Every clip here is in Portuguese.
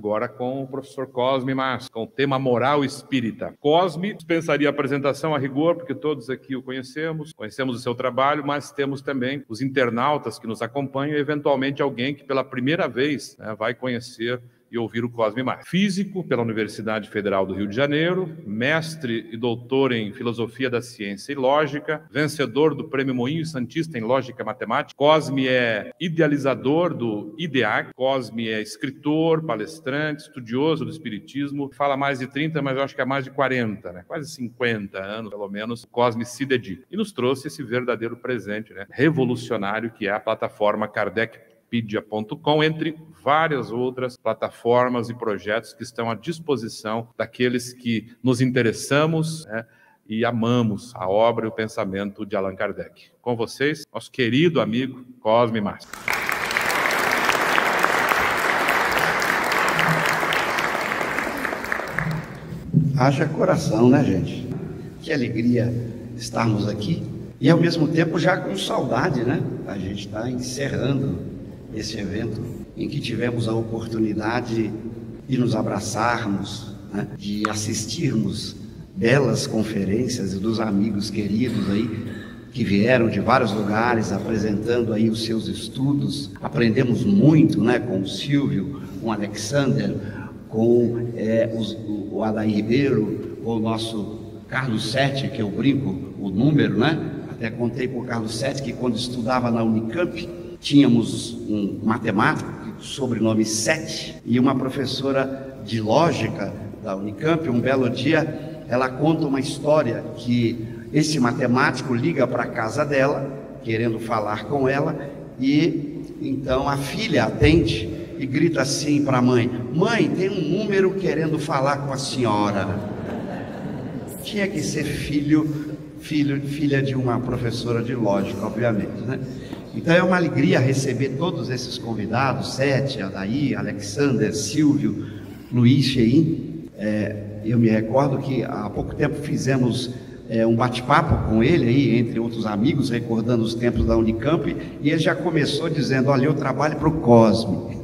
agora com o professor Cosme Márcio, com o tema moral espírita. Cosme dispensaria a apresentação a rigor, porque todos aqui o conhecemos o seu trabalho, mas temos também os internautas que nos acompanham e, eventualmente, alguém que pela primeira vez vai conhecer e ouvir o Cosme Márcio. Físico pela Universidade Federal do Rio de Janeiro, mestre e doutor em Filosofia da Ciência e Lógica, vencedor do Prêmio Moinho Santista em Lógica Matemática. Cosme é idealizador do IDEAC, Cosme é escritor, palestrante, estudioso do Espiritismo, fala mais de 30, mas eu acho que há mais de 40, quase 50 anos, pelo menos, o Cosme se dedica. E nos trouxe esse verdadeiro presente, revolucionário, que é a plataforma kardecpedia.com, entre várias outras plataformas e projetos que estão à disposição daqueles que nos interessamos e amamos a obra e o pensamento de Allan Kardec. Com vocês, nosso querido amigo Cosme Márcio. Haja coração, né, gente? Que alegria estarmos aqui e, ao mesmo tempo, já com saudade, né? A gente está encerrando esse evento em que tivemos a oportunidade de nos abraçarmos, de assistirmos belas conferências dos amigos queridos aí que vieram de vários lugares apresentando aí os seus estudos. Aprendemos muito, com o Silvio, com o Alexander, com o Adair Ribeiro, com o nosso Carlos Sete, que eu brinco o número, Até contei para o Carlos Sete que quando estudava na Unicamp tínhamos um matemático, sobrenome Sete, e uma professora de lógica da Unicamp. Um belo dia ela conta uma história que esse matemático liga para a casa dela, querendo falar com ela, e então a filha atende e grita assim para a mãe: mãe, tem um número querendo falar com a senhora. Tinha que ser filha de uma professora de lógica, obviamente, Então é uma alegria receber todos esses convidados, Sete, Adair, Alexander, Silvio, Luiz Cheim. Eu me recordo que há pouco tempo fizemos um bate-papo com ele aí, entre outros amigos, recordando os tempos da Unicamp, e ele já começou dizendo: olha, eu trabalho para o Cosme.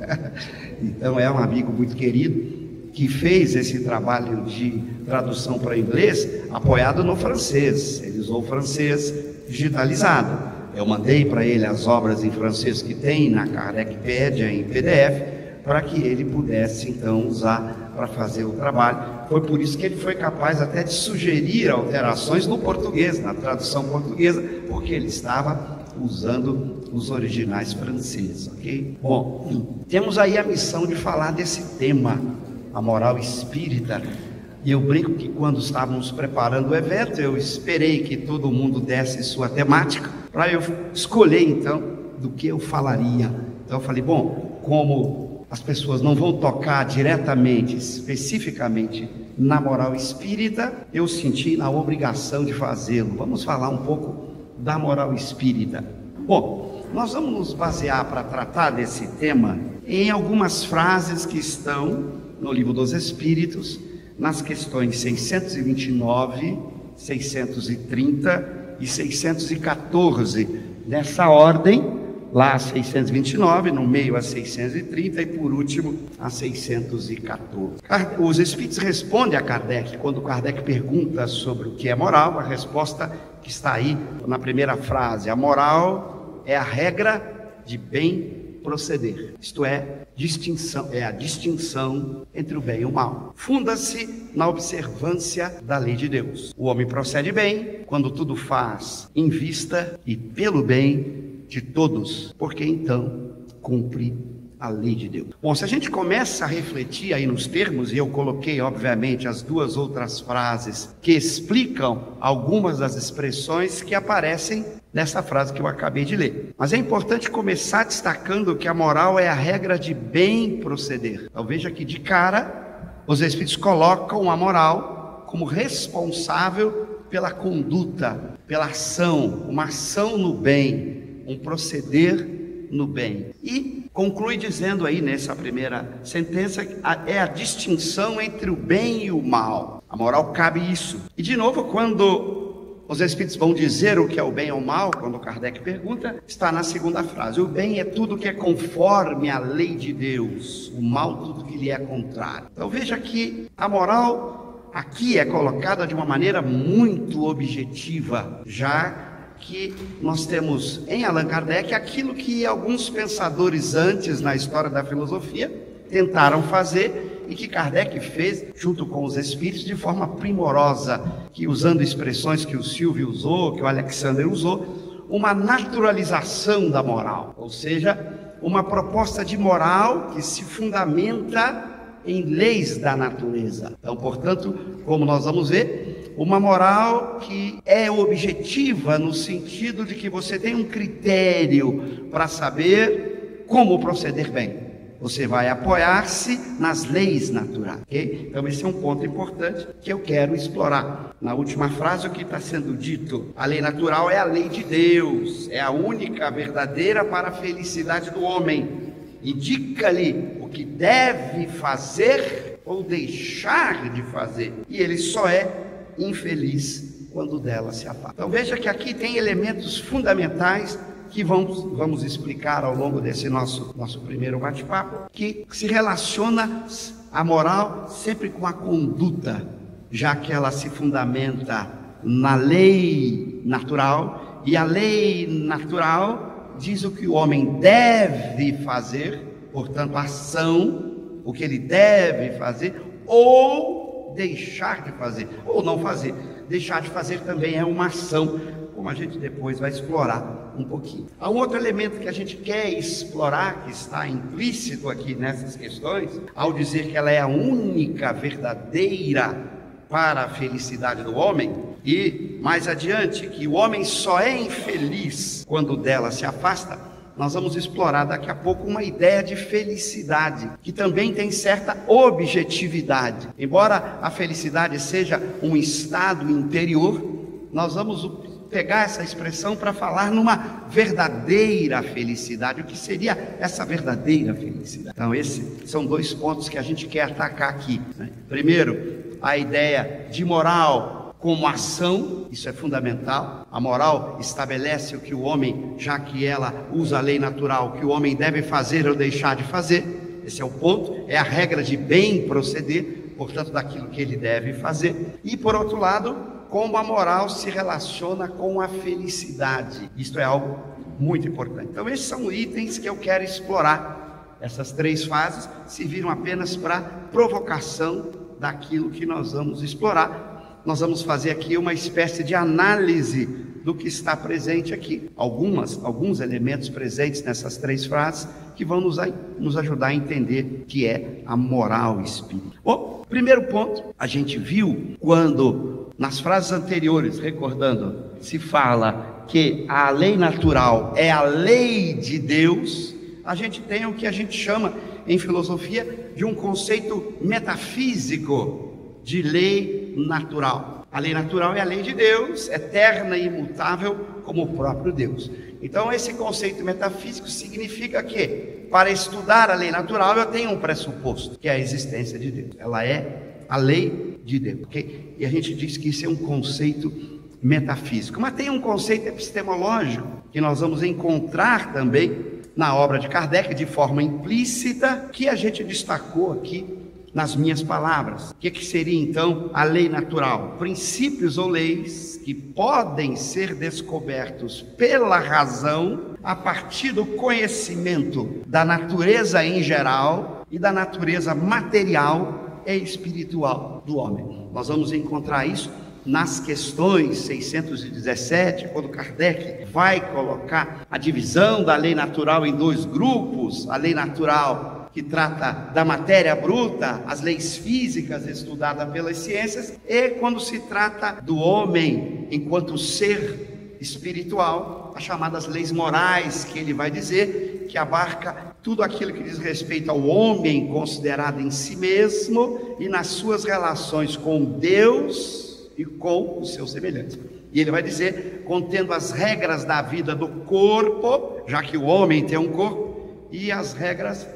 Então é um amigo muito querido, que fez esse trabalho de tradução para inglês apoiado no francês. Ele usou o francês digitalizado. Eu mandei para ele as obras em francês que tem na Kardecpedia em PDF, para que ele pudesse então usar para fazer o trabalho. Foi por isso que ele foi capaz até de sugerir alterações no português, na tradução portuguesa, porque ele estava usando os originais franceses, ok? Bom, temos aí a missão de falar desse tema, a moral espírita. E eu brinco que quando estávamos preparando o evento, eu esperei que todo mundo desse sua temática, para eu escolher então do que eu falaria. Então eu falei, bom, como as pessoas não vão tocar diretamente, especificamente na moral espírita, eu senti na obrigação de fazê-lo. Vamos falar um pouco da moral espírita. Bom, nós vamos nos basear para tratar desse tema em algumas frases que estão no Livro dos Espíritos, nas questões 629, 630 e 614, nessa ordem, lá a 629, no meio a 630 e por último a 614. Os Espíritos respondem a Kardec, quando Kardec pergunta sobre o que é moral, a resposta que está aí na primeira frase: a moral é a regra de bem proceder, isto é, a distinção entre o bem e o mal. Funda-se na observância da lei de Deus. O homem procede bem quando tudo faz em vista e pelo bem de todos, porque então cumpre a lei de Deus. Bom, se a gente começa a refletir aí nos termos, e eu coloquei obviamente as duas outras frases que explicam algumas das expressões que aparecem nessa frase que eu acabei de ler. Mas é importante começar destacando que a moral é a regra de bem proceder. Então veja que de cara os Espíritos colocam a moral como responsável pela conduta, pela ação, uma ação no bem, um proceder no bem. E conclui dizendo aí nessa primeira sentença que é a distinção entre o bem e o mal. A moral cabe isso. E de novo, quando os Espíritos vão dizer o que é o bem ou o mal, quando Kardec pergunta, está na segunda frase. O bem é tudo que é conforme a lei de Deus, o mal tudo que lhe é contrário. Então veja que a moral aqui é colocada de uma maneira muito objetiva, já que nós temos em Allan Kardec aquilo que alguns pensadores antes na história da filosofia tentaram fazer e que Kardec fez junto com os espíritos de forma primorosa, que usando expressões que o Silvio usou, que o Alexander usou, uma naturalização da moral, ou seja, uma proposta de moral que se fundamenta em leis da natureza. Então, portanto, como nós vamos ver, uma moral que é objetiva no sentido de que você tem um critério para saber como proceder bem. Você vai apoiar-se nas leis naturais, ok? Então esse é um ponto importante que eu quero explorar. Na última frase, o que está sendo dito? A lei natural é a lei de Deus, é a única verdadeira para a felicidade do homem. Indica-lhe o que deve fazer ou deixar de fazer, e ele só é infeliz quando dela se afasta. Então veja que aqui tem elementos fundamentais que vamos explicar ao longo desse nosso primeiro bate-papo, que se relaciona a moral sempre com a conduta, já que ela se fundamenta na lei natural, e a lei natural diz o que o homem deve fazer, portanto, a ação, o que ele deve fazer, ou deixar de fazer, ou não fazer. Deixar de fazer também é uma ação, como a gente depois vai explorar um pouquinho. Há um outro elemento que a gente quer explorar, que está implícito aqui nessas questões, ao dizer que ela é a única verdadeira para a felicidade do homem, e mais adiante, que o homem só é infeliz quando dela se afasta. Nós vamos explorar daqui a pouco uma ideia de felicidade, que também tem certa objetividade. Embora a felicidade seja um estado interior, nós vamos pegar essa expressão para falar numa verdadeira felicidade. O que seria essa verdadeira felicidade? Então esses são dois pontos que a gente quer atacar aqui, né? Primeiro, a ideia de moral como ação, isso é fundamental. A moral estabelece o que o homem, já que ela usa a lei natural, o que o homem deve fazer ou deixar de fazer. Esse é o ponto, é a regra de bem proceder, portanto, daquilo que ele deve fazer. E por outro lado, como a moral se relaciona com a felicidade. Isto é algo muito importante. Então esses são itens que eu quero explorar. Essas três fases serviram apenas para provocação daquilo que nós vamos explorar. Nós vamos fazer aqui uma espécie de análise do que está presente aqui. Alguns elementos presentes nessas três frases que vão nos ajudar a entender o que é a moral espírita. Bom, primeiro ponto, a gente viu quando nas frases anteriores, recordando, se fala que a lei natural é a lei de Deus, a gente tem o que a gente chama em filosofia de um conceito metafísico de lei natural. A lei natural é a lei de Deus, eterna e imutável como o próprio Deus. Então esse conceito metafísico significa que para estudar a lei natural eu tenho um pressuposto, que é a existência de Deus. Ela é a lei de Deus, okay? E a gente diz que isso é um conceito metafísico, mas tem um conceito epistemológico que nós vamos encontrar também na obra de Kardec de forma implícita, que a gente destacou aqui nas minhas palavras. O que seria então a lei natural? Princípios ou leis que podem ser descobertos pela razão a partir do conhecimento da natureza em geral e da natureza material e espiritual do homem. Nós vamos encontrar isso nas questões 617, quando Kardec vai colocar a divisão da lei natural em dois grupos: a lei natural que trata da matéria bruta, as leis físicas estudadas pelas ciências, e quando se trata do homem enquanto ser espiritual, as chamadas leis morais, que ele vai dizer que abarca tudo aquilo que diz respeito ao homem considerado em si mesmo e nas suas relações com Deus e com os seus semelhantes. E ele vai dizer, contendo as regras da vida do corpo, já que o homem tem um corpo, e as regras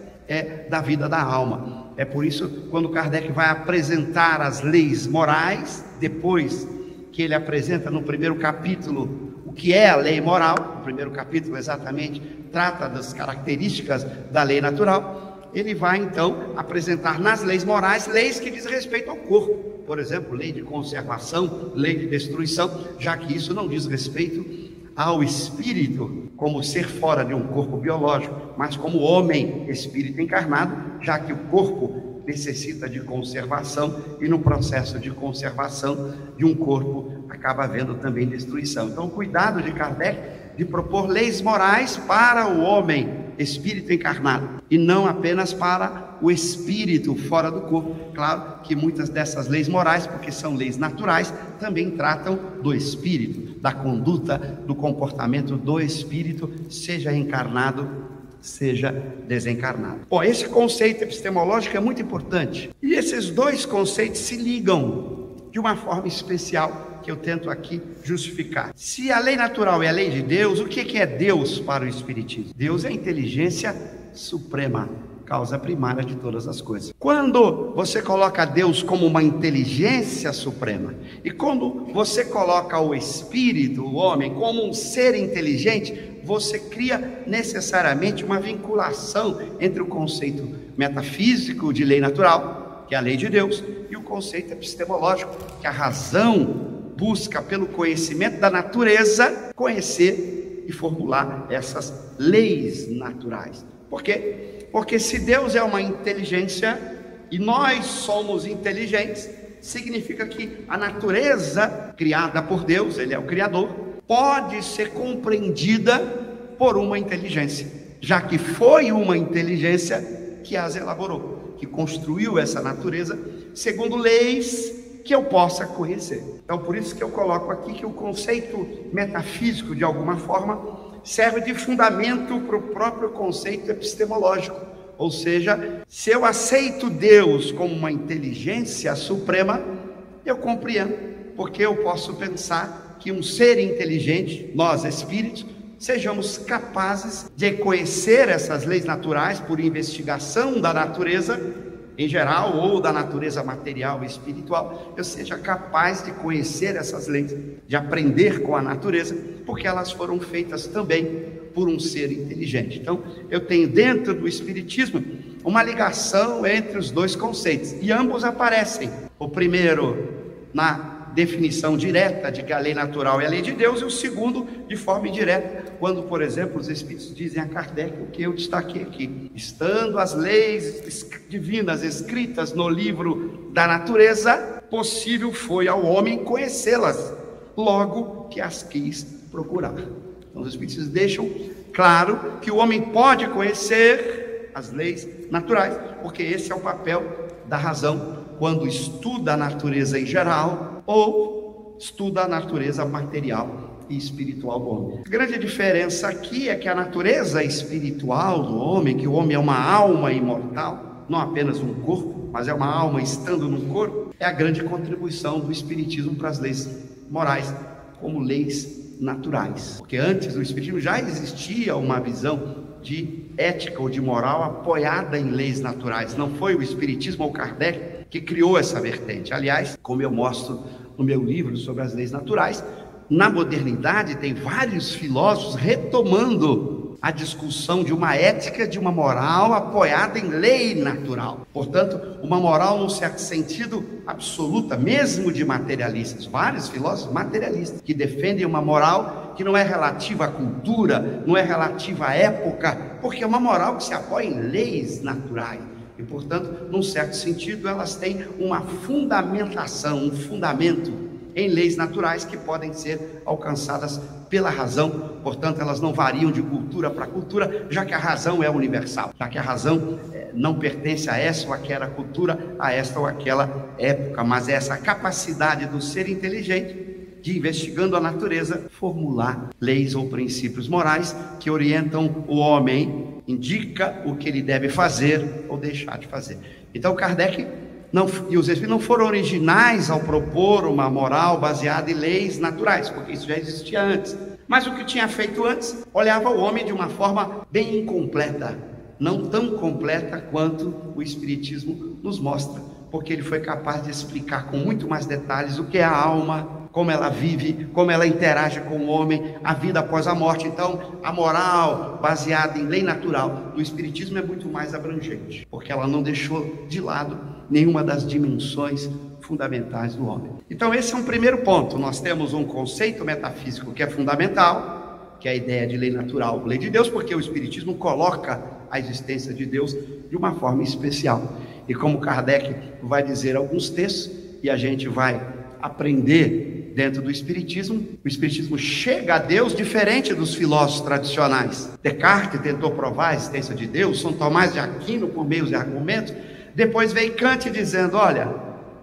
da vida da alma. É por isso, quando Kardec vai apresentar as leis morais, depois que ele apresenta no primeiro capítulo o que é a lei moral. O primeiro capítulo exatamente trata das características da lei natural. Ele vai então apresentar nas leis morais, leis que diz respeito ao corpo. Por exemplo, lei de conservação, lei de destruição, já que isso não diz respeito ao espírito como ser fora de um corpo biológico, mas como homem, espírito encarnado, já que o corpo necessita de conservação, e no processo de conservação de um corpo acaba havendo também destruição. Então, o cuidado de Kardec de propor leis morais para o homem, espírito encarnado, e não apenas para o espírito fora do corpo. Claro que muitas dessas leis morais, porque são leis naturais, também tratam do espírito, da conduta, do comportamento do espírito, seja encarnado, seja desencarnado. Bom, esse conceito epistemológico é muito importante. E esses dois conceitos se ligam de uma forma especial, que eu tento aqui justificar. Se a lei natural é a lei de Deus, o que é Deus para o Espiritismo? Deus é a inteligência suprema, causa primária de todas as coisas. Quando você coloca Deus como uma inteligência suprema, e quando você coloca o espírito, o homem, como um ser inteligente, você cria necessariamente uma vinculação entre o conceito metafísico de lei natural, que é a lei de Deus, e o conceito epistemológico, que a razão busca pelo conhecimento da natureza, conhecer e formular essas leis naturais. Por quê? Porque se Deus é uma inteligência e nós somos inteligentes, significa que a natureza criada por Deus, Ele é o Criador, pode ser compreendida por uma inteligência, já que foi uma inteligência que as elaborou, que construiu essa natureza segundo leis que eu possa conhecer. Então, por isso que eu coloco aqui que o conceito metafísico, de alguma forma, serve de fundamento para o próprio conceito epistemológico. Ou seja, se eu aceito Deus como uma inteligência suprema, eu compreendo, porque eu posso pensar que um ser inteligente, nós espíritos, sejamos capazes de conhecer essas leis naturais por investigação da natureza em geral, ou da natureza material e espiritual, eu seja capaz de conhecer essas leis, de aprender com a natureza, porque elas foram feitas também por um ser inteligente. Então, eu tenho dentro do Espiritismo uma ligação entre os dois conceitos, e ambos aparecem. O primeiro na definição direta de que a lei natural é a lei de Deus, e o segundo de forma indireta, quando, por exemplo, os Espíritos dizem a Kardec o que eu destaquei aqui: estando as leis divinas escritas no livro da natureza, possível foi ao homem conhecê-las, logo que as quis procurar. Então, os Espíritos deixam claro que o homem pode conhecer as leis naturais, porque esse é o papel da razão quando estuda a natureza em geral ou estuda a natureza material e espiritual do homem. A grande diferença aqui é que a natureza espiritual do homem, que o homem é uma alma imortal, não apenas um corpo, mas é uma alma estando no corpo, é a grande contribuição do Espiritismo para as leis morais, como leis naturais. Porque antes do Espiritismo já existia uma visão de ética ou de moral apoiada em leis naturais. Não foi o Espiritismo ou Kardec que criou essa vertente. Aliás, como eu mostro no meu livro sobre as leis naturais, na modernidade tem vários filósofos retomando a discussão de uma ética, de uma moral apoiada em lei natural. Portanto, uma moral num certo sentido absoluta, mesmo de materialistas. Vários filósofos materialistas que defendem uma moral que não é relativa à cultura, não é relativa à época, porque é uma moral que se apoia em leis naturais. E, portanto, num certo sentido, elas têm uma fundamentação, um fundamento em leis naturais que podem ser alcançadas pela razão. Portanto, elas não variam de cultura para cultura, já que a razão é universal, já que a razão não pertence a essa ou aquela cultura, a esta ou aquela época, mas é essa capacidade do ser inteligente de, investigando a natureza, formular leis ou princípios morais que orientam o homem, indica o que ele deve fazer ou deixar de fazer. Então, Kardec e os Espíritos não foram originais ao propor uma moral baseada em leis naturais, porque isso já existia antes. Mas o que tinha feito antes, olhava o homem de uma forma bem incompleta, não tão completa quanto o Espiritismo nos mostra, porque ele foi capaz de explicar com muito mais detalhes o que é a alma, como ela vive, como ela interage com o homem, a vida após a morte. Então, a moral baseada em lei natural do Espiritismo é muito mais abrangente, porque ela não deixou de lado nenhuma das dimensões fundamentais do homem. Então, esse é um primeiro ponto. Nós temos um conceito metafísico que é fundamental, que é a ideia de lei natural, lei de Deus, porque o Espiritismo coloca a existência de Deus de uma forma especial. E como Kardec vai dizer alguns textos, e a gente vai aprender dentro do Espiritismo, o Espiritismo chega a Deus diferente dos filósofos tradicionais. Descartes tentou provar a existência de Deus, São Tomás de Aquino por meios de argumentos, depois veio Kant dizendo, olha,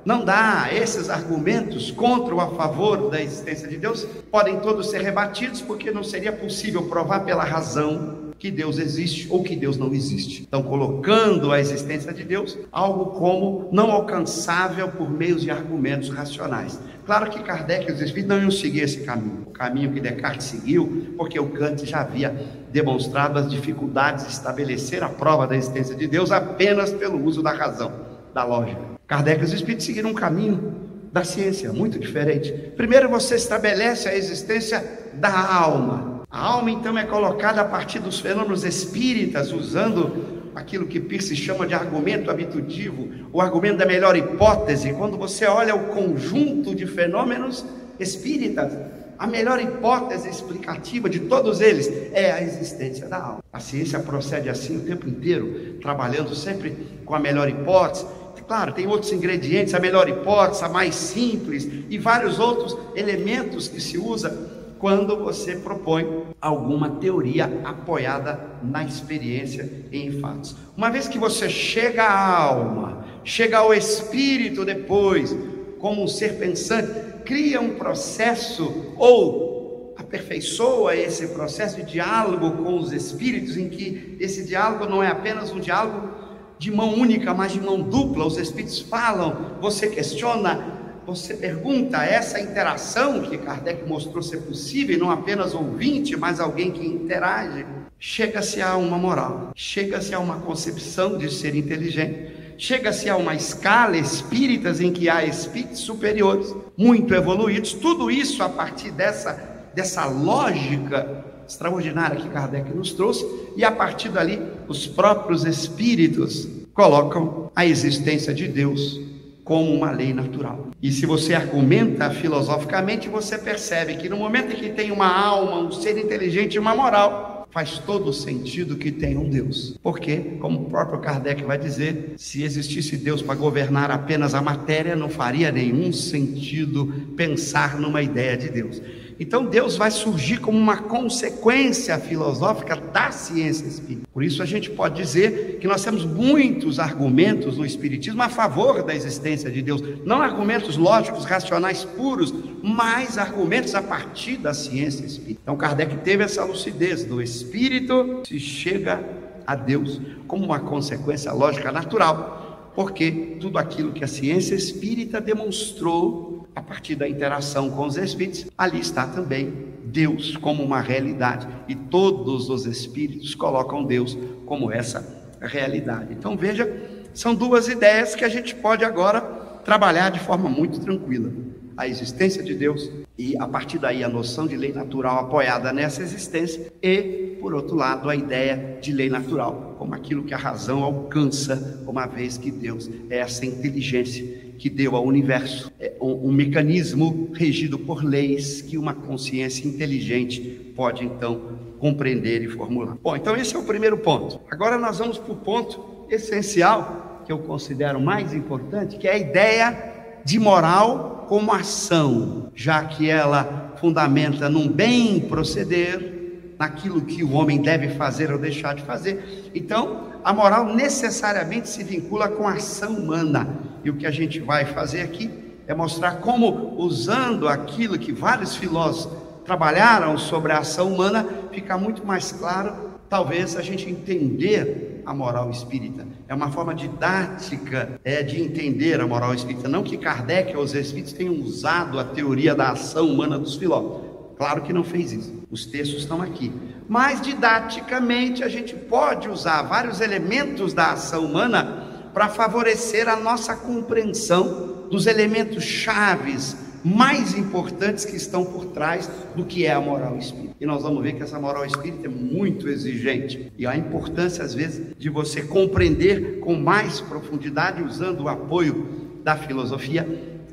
não dá, esses argumentos contra ou a favor da existência de Deus podem todos ser rebatidos, porque não seria possível provar pela razão que Deus existe ou que Deus não existe. Então, colocando a existência de Deus algo como não alcançável por meios de argumentos racionais. Claro que Kardec e os Espíritos não iam seguir esse caminho, o caminho que Descartes seguiu, porque o Kant já havia demonstrado as dificuldades de estabelecer a prova da existência de Deus apenas pelo uso da razão, da lógica. Kardec e os Espíritos seguiram um caminho da ciência muito diferente. Primeiro você estabelece a existência da alma. A alma então é colocada a partir dos fenômenos espíritas, usando aquilo que Peirce chama de argumento habitutivo, o argumento da melhor hipótese. Quando você olha o conjunto de fenômenos espíritas, a melhor hipótese explicativa de todos eles é a existência da alma. A ciência procede assim o tempo inteiro, trabalhando sempre com a melhor hipótese. Claro, tem outros ingredientes, a melhor hipótese, a mais simples e vários outros elementos que se usa quando você propõe alguma teoria apoiada na experiência e em fatos. Uma vez que você chega à alma, chega ao espírito depois, como um ser pensante, cria um processo ou aperfeiçoa esse processo de diálogo com os espíritos, em que esse diálogo não é apenas um diálogo de mão única, mas de mão dupla. Os espíritos falam, você questiona, você pergunta. Essa interação que Kardec mostrou ser possível, não apenas ouvinte, mas alguém que interage, chega-se a uma moral, chega-se a uma concepção de ser inteligente, chega-se a uma escala espíritas em que há espíritos superiores, muito evoluídos, tudo isso a partir dessa lógica extraordinária que Kardec nos trouxe, e a partir dali os próprios espíritos colocam a existência de Deus como uma lei natural. E se você argumenta filosoficamente, você percebe que no momento em que tem uma alma, um ser inteligente e uma moral, faz todo o sentido que tem um Deus. Porque, como o próprio Kardec vai dizer, se existisse Deus para governar apenas a matéria, não faria nenhum sentido pensar numa ideia de Deus. Então Deus vai surgir como uma consequência filosófica da ciência espírita. Por isso a gente pode dizer que nós temos muitos argumentos no Espiritismo a favor da existência de Deus. Não argumentos lógicos, racionais puros, mas argumentos a partir da ciência espírita. Então Kardec teve essa lucidez do espírito, se chega a Deus como uma consequência lógica natural, porque tudo aquilo que a ciência espírita demonstrou a partir da interação com os espíritos, ali está também Deus como uma realidade, e todos os espíritos colocam Deus como essa realidade. Então veja, são duas ideias que a gente pode agora trabalhar de forma muito tranquila: a existência de Deus e a partir daí a noção de lei natural apoiada nessa existência, e por outro lado a ideia de lei natural como aquilo que a razão alcança, uma vez que Deus é essa inteligência que deu ao universo, um mecanismo regido por leis que uma consciência inteligente pode então compreender e formular. Bom, então esse é o primeiro ponto. Agora nós vamos para o ponto essencial, que eu considero mais importante, que é a ideia de moral como ação, já que ela fundamenta num bem proceder, naquilo que o homem deve fazer ou deixar de fazer. Então a moral necessariamente se vincula com a ação humana. E o que a gente vai fazer aqui é mostrar como, usando aquilo que vários filósofos trabalharam sobre a ação humana, fica muito mais claro, talvez, a gente entender a moral espírita. É uma forma didática de entender a moral espírita. Não que Kardec ou os espíritos tenham usado a teoria da ação humana dos filósofos. Claro que não fez isso. Os textos estão aqui. Mas, didaticamente, a gente pode usar vários elementos da ação humana para favorecer a nossa compreensão dos elementos chaves mais importantes que estão por trás do que é a moral espírita. E nós vamos ver que essa moral espírita é muito exigente. E a importância, às vezes, de você compreender com mais profundidade, usando o apoio da filosofia,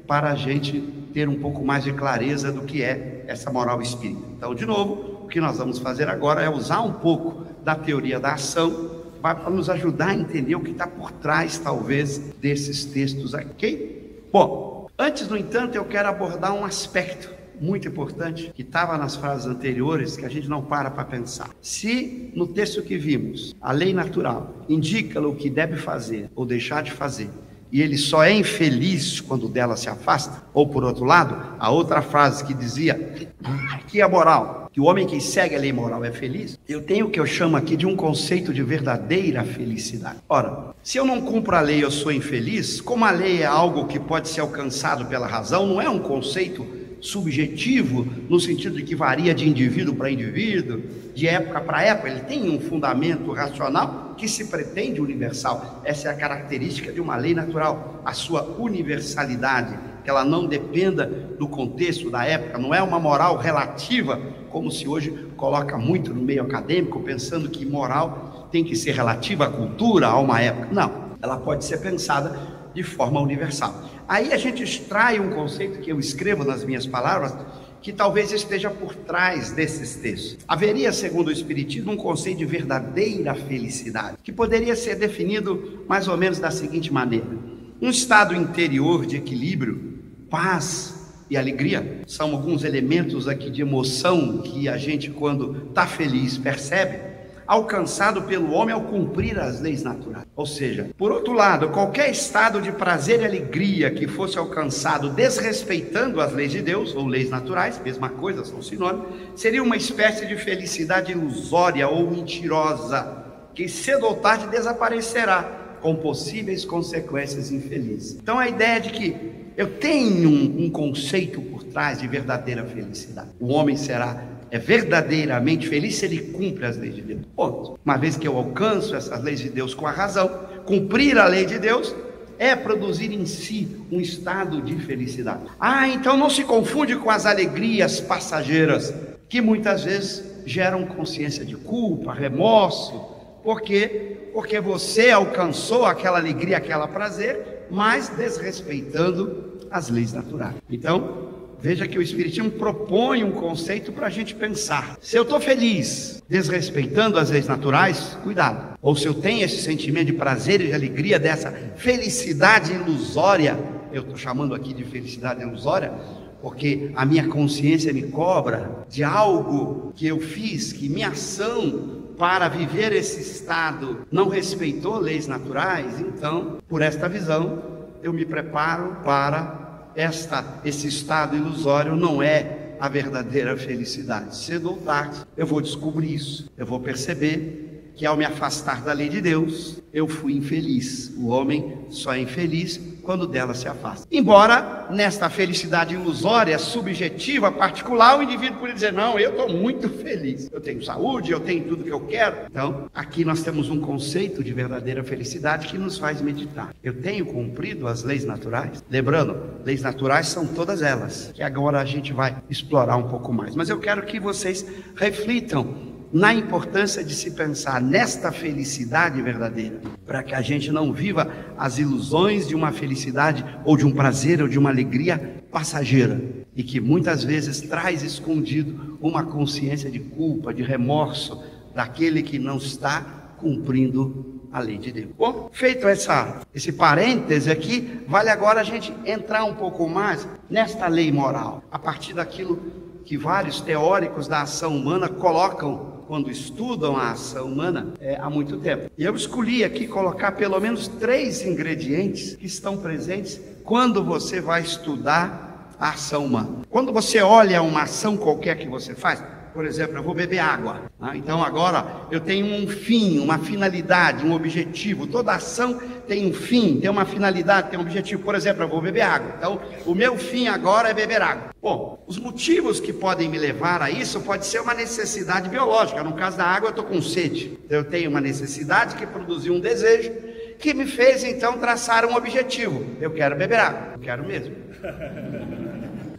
para a gente ter um pouco mais de clareza do que é essa moral espírita. Então, de novo, o que nós vamos fazer agora é usar um pouco da teoria da ação para nos ajudar a entender o que está por trás, talvez, desses textos aqui. Bom, antes, no entanto, eu quero abordar um aspecto muito importante que estava nas frases anteriores, que a gente não para pensar. Se no texto que vimos, a lei natural indica o que deve fazer ou deixar de fazer, e ele só é infeliz quando dela se afasta, ou por outro lado, a outra frase que dizia que a moral, que o homem que segue a lei moral é feliz, eu tenho o que eu chamo aqui de um conceito de verdadeira felicidade. Ora, se eu não cumpro a lei, eu sou infeliz, como a lei é algo que pode ser alcançado pela razão, não é um conceito subjetivo, no sentido de que varia de indivíduo para indivíduo, de época para época, ele tem um fundamento racional que se pretende universal. Essa é a característica de uma lei natural, a sua universalidade, que ela não dependa do contexto da época, não é uma moral relativa, como se hoje coloca muito no meio acadêmico, pensando que moral tem que ser relativa à cultura, a uma época. Não, ela pode ser pensada de forma universal. Aí a gente extrai um conceito que eu escrevo nas minhas palavras, que talvez esteja por trás desses textos. Haveria, segundo o Espiritismo, um conceito de verdadeira felicidade, que poderia ser definido mais ou menos da seguinte maneira: um estado interior de equilíbrio, paz e alegria. São alguns elementos aqui de emoção que a gente, quando está feliz, percebe, alcançado pelo homem ao cumprir as leis naturais. Ou seja, por outro lado, qualquer estado de prazer e alegria que fosse alcançado desrespeitando as leis de Deus, ou leis naturais, mesma coisa, são sinônimos, seria uma espécie de felicidade ilusória ou mentirosa, que cedo ou tarde desaparecerá, com possíveis consequências infelizes. Então a ideia de que eu tenho um conceito por trás de verdadeira felicidade. O homem é verdadeiramente feliz se ele cumpre as leis de Deus. Ponto. Uma vez que eu alcanço essas leis de Deus com a razão, cumprir a lei de Deus é produzir em si um estado de felicidade. Então não se confunde com as alegrias passageiras, que muitas vezes geram consciência de culpa, remorso, porque você alcançou aquela alegria, aquele prazer, mas desrespeitando as leis naturais. Então, veja que o Espiritismo propõe um conceito para a gente pensar. Se eu estou feliz desrespeitando as leis naturais, cuidado. Ou se eu tenho esse sentimento de prazer e de alegria, dessa felicidade ilusória, eu estou chamando aqui de felicidade ilusória, porque a minha consciência me cobra de algo que eu fiz, que minha ação para viver esse estado não respeitou leis naturais. Então, por esta visão, eu me preparo para esse estado ilusório. Não é a verdadeira felicidade. Cedo ou tarde eu vou descobrir isso, eu vou perceber que ao me afastar da lei de Deus, eu fui infeliz. O homem só é infeliz quando dela se afasta. Embora nesta felicidade ilusória, subjetiva, particular, o indivíduo pode dizer: não, eu estou muito feliz, eu tenho saúde, eu tenho tudo que eu quero. Então, aqui nós temos um conceito de verdadeira felicidade que nos faz meditar. Eu tenho cumprido as leis naturais? Lembrando, leis naturais são todas elas, que agora a gente vai explorar um pouco mais. Mas eu quero que vocês reflitam na importância de se pensar nesta felicidade verdadeira, para que a gente não viva as ilusões de uma felicidade, ou de um prazer, ou de uma alegria passageira, e que muitas vezes traz escondido uma consciência de culpa, de remorso, daquele que não está cumprindo a lei de Deus. Bom, feito esse parêntese aqui, vale agora a gente entrar um pouco mais nesta lei moral, a partir daquilo que vários teóricos da ação humana colocam quando estudam a ação humana há muito tempo. E eu escolhi aqui colocar pelo menos 3 ingredientes que estão presentes quando você vai estudar a ação humana. Quando você olha uma ação qualquer que você faz, por exemplo, eu vou beber água. Então agora eu tenho um fim, uma finalidade, um objetivo. Toda ação tem um fim, tem uma finalidade, tem um objetivo. Por exemplo, eu vou beber água. Então o meu fim agora é beber água. Bom, os motivos que podem me levar a isso pode ser uma necessidade biológica. No caso da água, eu estou com sede. Eu tenho uma necessidade que produziu um desejo, que me fez então traçar um objetivo. Eu quero beber água. Eu quero mesmo.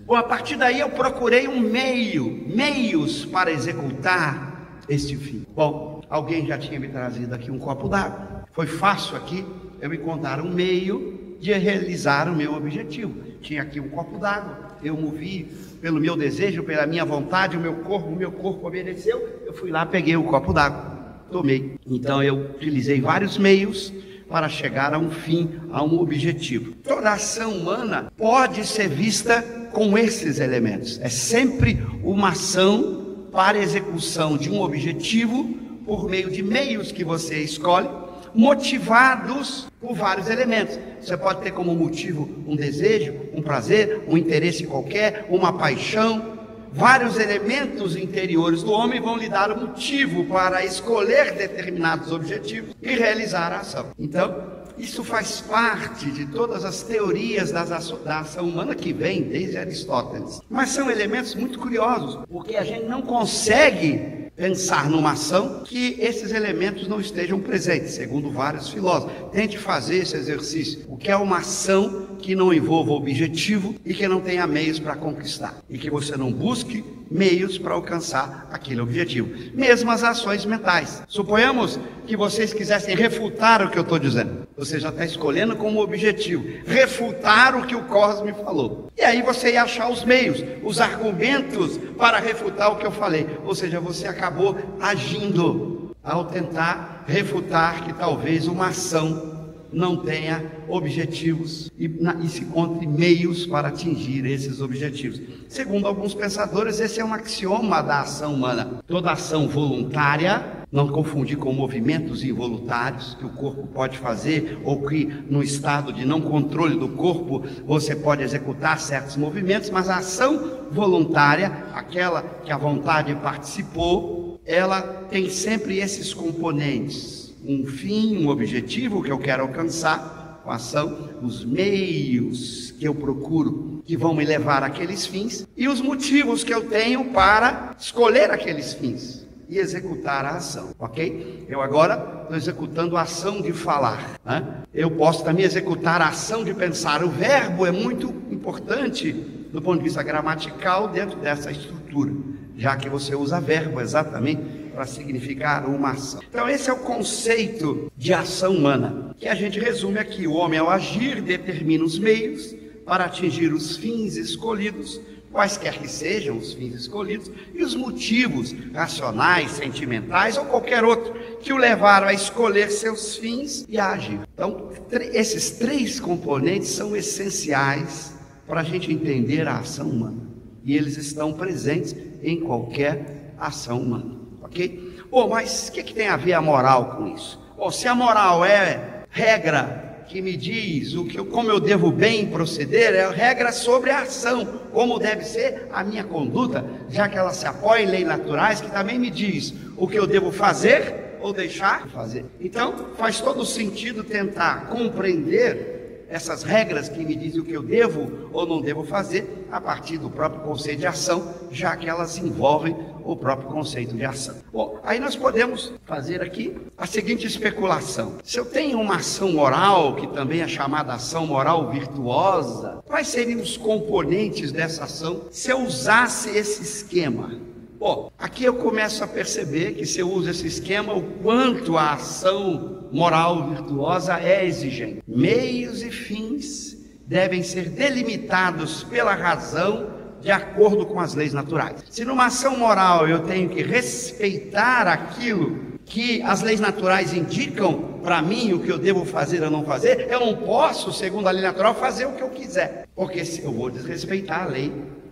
Bom, a partir daí eu procurei meios para executar este fim. Bom, alguém já tinha me trazido aqui um copo d'água. Foi fácil aqui eu encontrar um meio de realizar o meu objetivo. Tinha aqui um copo d'água, eu movi pelo meu desejo, pela minha vontade, o meu corpo obedeceu, eu fui lá, peguei o copo d'água, tomei. Então eu utilizei vários meios para chegar a um fim, a um objetivo. Toda ação humana pode ser vista com esses elementos. É sempre uma ação para execução de um objetivo por meio de meios que você escolhe, motivados por vários elementos. Você pode ter como motivo um desejo, um prazer, um interesse qualquer, uma paixão. Vários elementos interiores do homem vão lhe dar o motivo para escolher determinados objetivos e realizar a ação. Então, isso faz parte de todas as teorias da ação humana que vem desde Aristóteles. Mas são elementos muito curiosos, porque a gente não consegue pensar numa ação que esses elementos não estejam presentes, segundo vários filósofos. Tente fazer esse exercício. O que é uma ação que não envolva objetivo e que não tenha meios para conquistar, e que você não busque meios para alcançar aquele objetivo. Mesmo as ações mentais. Suponhamos que vocês quisessem refutar o que eu estou dizendo. Você já está escolhendo como objetivo refutar o que o Cosme falou. E aí você ia achar os meios, os argumentos para refutar o que eu falei. Ou seja, você acabou agindo ao tentar refutar que talvez uma ação não tenha objetivos e se encontre meios para atingir esses objetivos. Segundo alguns pensadores, esse é um axioma da ação humana. Toda ação voluntária, não confundir com movimentos involuntários que o corpo pode fazer, ou que no estado de não controle do corpo você pode executar certos movimentos, mas a ação voluntária, aquela que a vontade participou, ela tem sempre esses componentes. Um fim, um objetivo que eu quero alcançar com a ação, os meios que eu procuro que vão me levar àqueles fins e os motivos que eu tenho para escolher aqueles fins e executar a ação, ok? Eu agora estou executando a ação de falar, né? Eu posso também executar a ação de pensar. O verbo é muito importante do ponto de vista gramatical dentro dessa estrutura, já que você usa verbo exatamente para significar uma ação. Então esse é o conceito de ação humana, que a gente resume aqui. O homem, ao agir, determina os meios para atingir os fins escolhidos, quaisquer que sejam os fins escolhidos, e os motivos racionais, sentimentais ou qualquer outro que o levaram a escolher seus fins e a agir. Então esses três componentes são essenciais para a gente entender a ação humana, e eles estão presentes em qualquer ação humana. Ok? Bom, mas o que tem a ver a moral com isso? Bom, se a moral é regra que me diz como eu devo bem proceder, é regra sobre a ação, como deve ser a minha conduta, já que ela se apoia em leis naturais, que também me diz o que eu devo fazer ou deixar de fazer. Então, faz todo sentido tentar compreender essas regras que me dizem o que eu devo ou não devo fazer a partir do próprio conceito de ação, já que elas envolvem o próprio conceito de ação. Bom, aí nós podemos fazer aqui a seguinte especulação. Se eu tenho uma ação moral, que também é chamada ação moral virtuosa, quais seriam os componentes dessa ação se eu usasse esse esquema? Bom, aqui eu começo a perceber que se eu uso esse esquema, o quanto a ação moral virtuosa é exigente. Meios e fins devem ser delimitados pela razão de acordo com as leis naturais. Se numa ação moral eu tenho que respeitar aquilo que as leis naturais indicam para mim, o que eu devo fazer ou não fazer, eu não posso, segundo a lei natural, fazer o que eu quiser, porque eu vou desrespeitar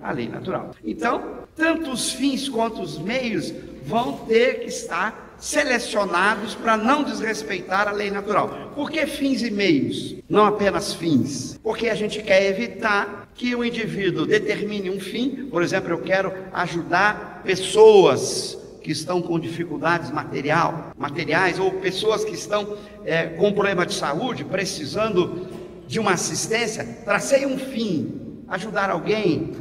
a lei natural. Então, tanto os fins quanto os meios vão ter que estar selecionados para não desrespeitar a lei natural. Por que fins e meios? Não apenas fins. Porque a gente quer evitar que o indivíduo determine um fim. Por exemplo, eu quero ajudar pessoas que estão com dificuldades materiais, ou pessoas que estão com problema de saúde, precisando de uma assistência. Tracei um fim, ajudar alguém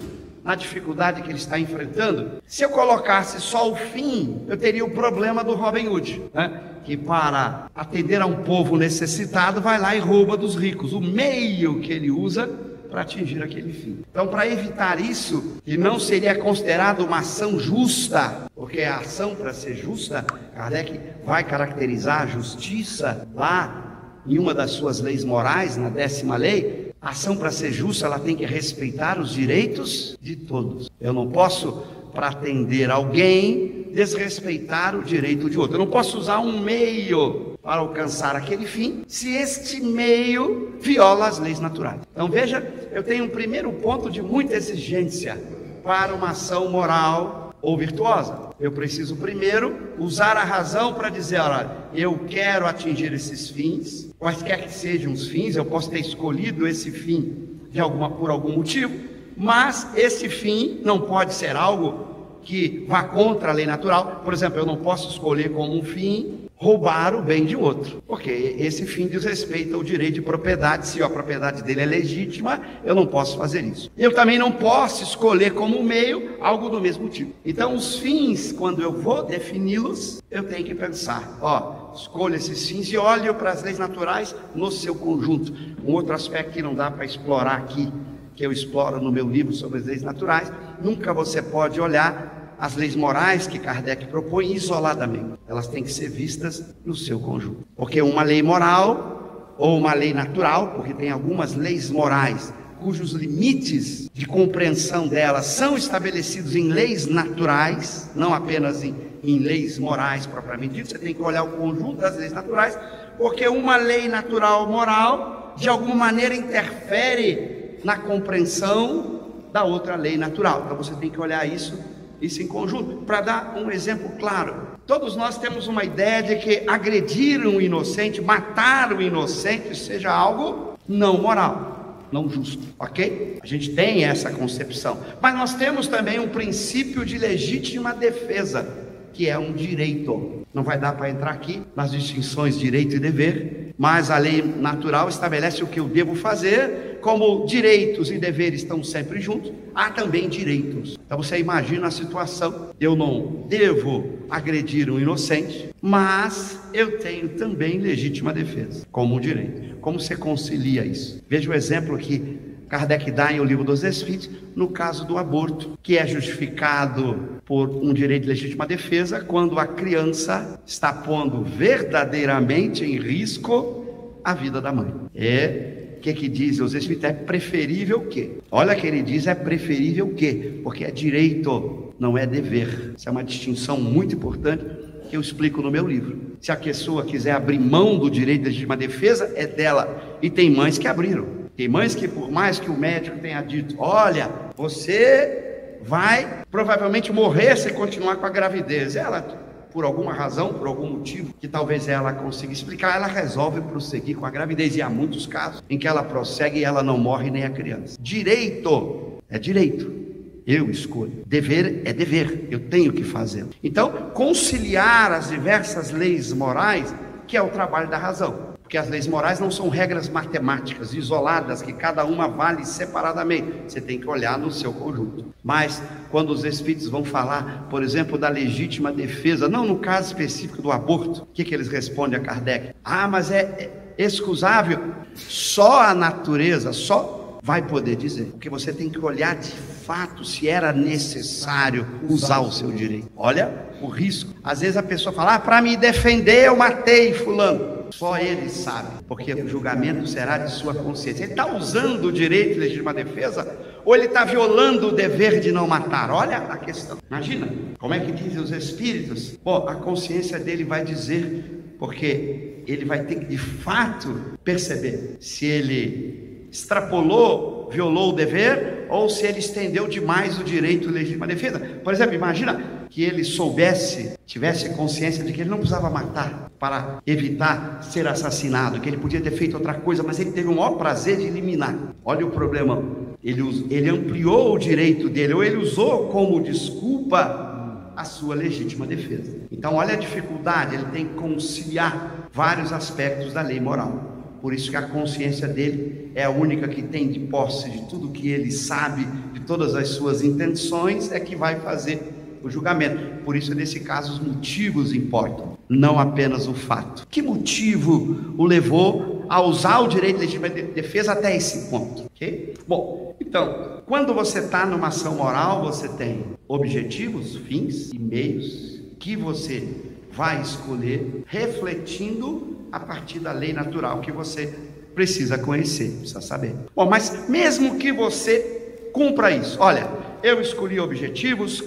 na dificuldade que ele está enfrentando. Se eu colocasse só o fim, eu teria o problema do Robin Hood, né? Que para atender a um povo necessitado vai lá e rouba dos ricos. O meio que ele usa para atingir aquele fim. Então, para evitar isso, que não seria considerado uma ação justa, porque a ação, para ser justa, Kardec vai caracterizar a justiça lá em uma das suas leis morais, na 10ª lei. A ação, para ser justa, ela tem que respeitar os direitos de todos. Eu não posso, para atender alguém, desrespeitar o direito de outro. Eu não posso usar um meio para alcançar aquele fim, se este meio viola as leis naturais. Então veja, eu tenho um primeiro ponto de muita exigência para uma ação moral ou virtuosa. Eu preciso primeiro usar a razão para dizer, olha, eu quero atingir esses fins, quaisquer que sejam os fins, eu posso ter escolhido esse fim por algum motivo, mas esse fim não pode ser algo que vá contra a lei natural. Por exemplo, eu não posso escolher como um fim roubar o bem de outro, porque esse fim diz respeito ao direito de propriedade. Se a propriedade dele é legítima, eu não posso fazer isso. Eu também não posso escolher como meio algo do mesmo tipo. Então, os fins, quando eu vou defini-los, eu tenho que pensar, escolho esses fins e olho para as leis naturais no seu conjunto. Um outro aspecto que não dá para explorar aqui, que eu exploro no meu livro sobre as leis naturais, nunca você pode olhar as leis morais que Kardec propõe isoladamente. Elas têm que ser vistas no seu conjunto. Porque uma lei moral ou uma lei natural, porque tem algumas leis morais cujos limites de compreensão delas são estabelecidos em leis naturais, não apenas em leis morais propriamente dito. Você tem que olhar o conjunto das leis naturais, porque uma lei natural moral de alguma maneira interfere na compreensão da outra lei natural. Então você tem que olhar isso em conjunto. Para dar um exemplo claro, todos nós temos uma ideia de que agredir um inocente, matar o inocente, seja algo não moral, não justo, ok? A gente tem essa concepção, mas nós temos também um princípio de legítima defesa, que é um direito. Não vai dar para entrar aqui nas distinções direito e dever, mas a lei natural estabelece o que eu devo fazer. Como direitos e deveres estão sempre juntos, há também direitos. Então você imagina a situação: eu não devo agredir um inocente, mas eu tenho também legítima defesa, como um direito. Como você concilia isso? Veja o exemplo que Kardec dá em O Livro dos Espíritos, no caso do aborto, que é justificado por um direito de legítima defesa quando a criança está pondo verdadeiramente em risco a vida da mãe. O que diz os Espíritos? É preferível o quê? Olha que ele diz, é preferível o quê? Porque é direito, não é dever. Isso é uma distinção muito importante que eu explico no meu livro. Se a pessoa quiser abrir mão do direito de legítima defesa, é dela. E tem mães que abriram. Tem mães que, por mais que o médico tenha dito, olha, você vai provavelmente morrer se continuar com a gravidez, ela, por alguma razão, por algum motivo que talvez ela consiga explicar, ela resolve prosseguir com a gravidez. E há muitos casos em que ela prossegue e ela não morre nem a criança. Direito é direito, eu escolho. Dever é dever, eu tenho que fazê-lo. Então, conciliar as diversas leis morais, que é o trabalho da razão. Porque as leis morais não são regras matemáticas isoladas, que cada uma vale separadamente. Você tem que olhar no seu conjunto. Mas quando os Espíritos vão falar, por exemplo, da legítima defesa, não no caso específico do aborto, o que eles respondem a Kardec? Mas é excusável. Só a natureza, só vai poder dizer. Porque você tem que olhar de fato se era necessário usar o seu direito. Olha o risco. Às vezes a pessoa fala, para me defender eu matei fulano. Só ele sabe, porque o julgamento será de sua consciência. Ele está usando o direito de legítima defesa ou ele está violando o dever de não matar? Olha a questão. Imagina, como é que dizem os Espíritos? A consciência dele vai dizer, porque ele vai ter que de fato perceber se ele extrapolou, violou o dever, ou se ele estendeu demais o direito de legítima defesa. Por exemplo, imagina que ele tivesse consciência de que ele não precisava matar para evitar ser assassinado, que ele podia ter feito outra coisa, mas ele teve o maior prazer de eliminar. Olha o problema, ele ampliou o direito dele, ou ele usou como desculpa a sua legítima defesa. Então olha a dificuldade, ele tem que conciliar vários aspectos da lei moral. Por isso que a consciência dele é a única que tem de posse de tudo que ele sabe, de todas as suas intenções, é que vai fazer o julgamento. Por isso, nesse caso, os motivos importam, não apenas o fato. Que motivo o levou a usar o direito de legítima defesa até esse ponto, ok? Bom, então, quando você está numa ação moral, você tem objetivos, fins e meios que você vai escolher refletindo a partir da lei natural que você precisa conhecer, precisa saber. Bom, mas mesmo que você cumpra isso, olha, eu escolhi objetivos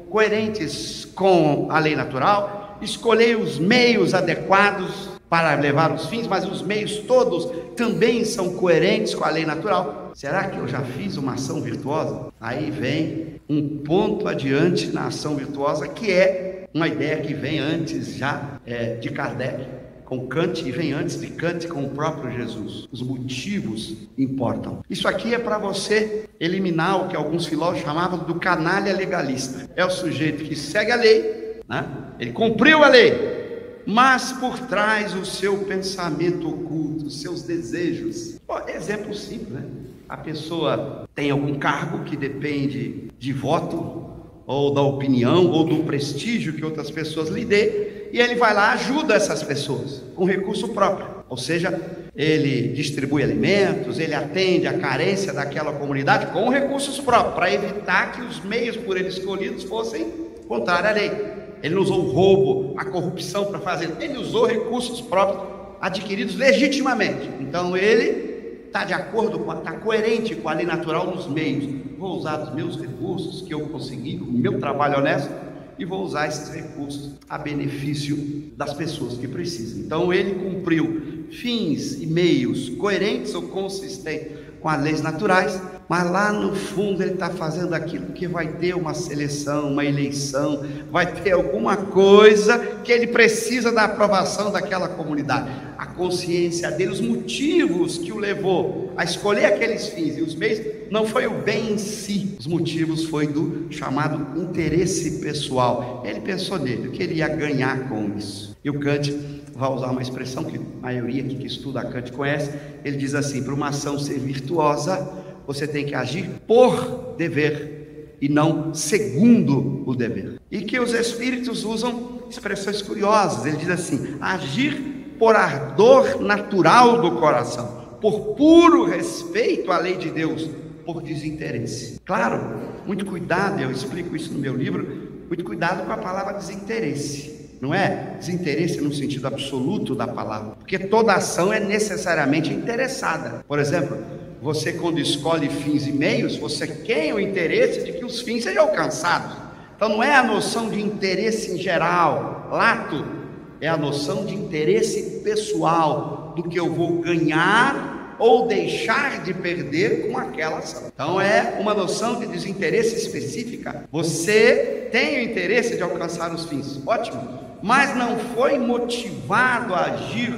coerentes com a lei natural, escolhi os meios adequados para levar os fins, mas os meios todos também são coerentes com a lei natural. Será que eu já fiz uma ação virtuosa? Aí vem um ponto adiante na ação virtuosa, que é uma ideia que vem antes já de Kardec, com Kant, e vem antes de Kant com o próprio Jesus. Os motivos importam. Isso aqui é para você eliminar o que alguns filósofos chamavam do canalha legalista. É o sujeito que segue a lei, né? Ele cumpriu a lei, mas por trás o seu pensamento oculto, os seus desejos. Exemplo simples, né? A pessoa tem algum cargo que depende de voto, ou da opinião, ou do prestígio que outras pessoas lhe dê, e ele vai lá, ajuda essas pessoas com recurso próprio, ou seja, ele distribui alimentos, ele atende a carência daquela comunidade com recursos próprios, para evitar que os meios por ele escolhidos fossem contrários à lei. Ele não usou o roubo, a corrupção para fazer, ele usou recursos próprios adquiridos legitimamente. Então ele está de acordo, está coerente com a lei natural nos meios. Vou usar os meus recursos que eu consegui, com o meu trabalho honesto, e vou usar esses recursos a benefício das pessoas que precisam. Então ele cumpriu fins e meios coerentes ou consistentes com as leis naturais, mas lá no fundo ele está fazendo aquilo que vai ter uma seleção, uma eleição, vai ter alguma coisa que ele precisa da aprovação daquela comunidade. A consciência dele, os motivos que o levou a escolher aqueles fins e os meios, não foi o bem em si, os motivos foi do chamado interesse pessoal. Ele pensou nele, o que ele ia ganhar com isso. E o Kant vai usar uma expressão que a maioria aqui que estuda Kant conhece. Ele diz assim: para uma ação ser virtuosa, você tem que agir por dever e não segundo o dever. E que os espíritos usam expressões curiosas. Ele diz assim: agir por ardor natural do coração, por puro respeito à lei de Deus, por desinteresse. Claro, muito cuidado, eu explico isso no meu livro, muito cuidado com a palavra desinteresse. Não é desinteresse no sentido absoluto da palavra, porque toda ação é necessariamente interessada. Por exemplo, você quando escolhe fins e meios, você tem o interesse de que os fins sejam alcançados. Então não é a noção de interesse em geral, lato, é a noção de interesse pessoal, do que eu vou ganhar ou deixar de perder com aquela ação. Então é uma noção de desinteresse específica. Você tem o interesse de alcançar os fins, ótimo, mas não foi motivado a agir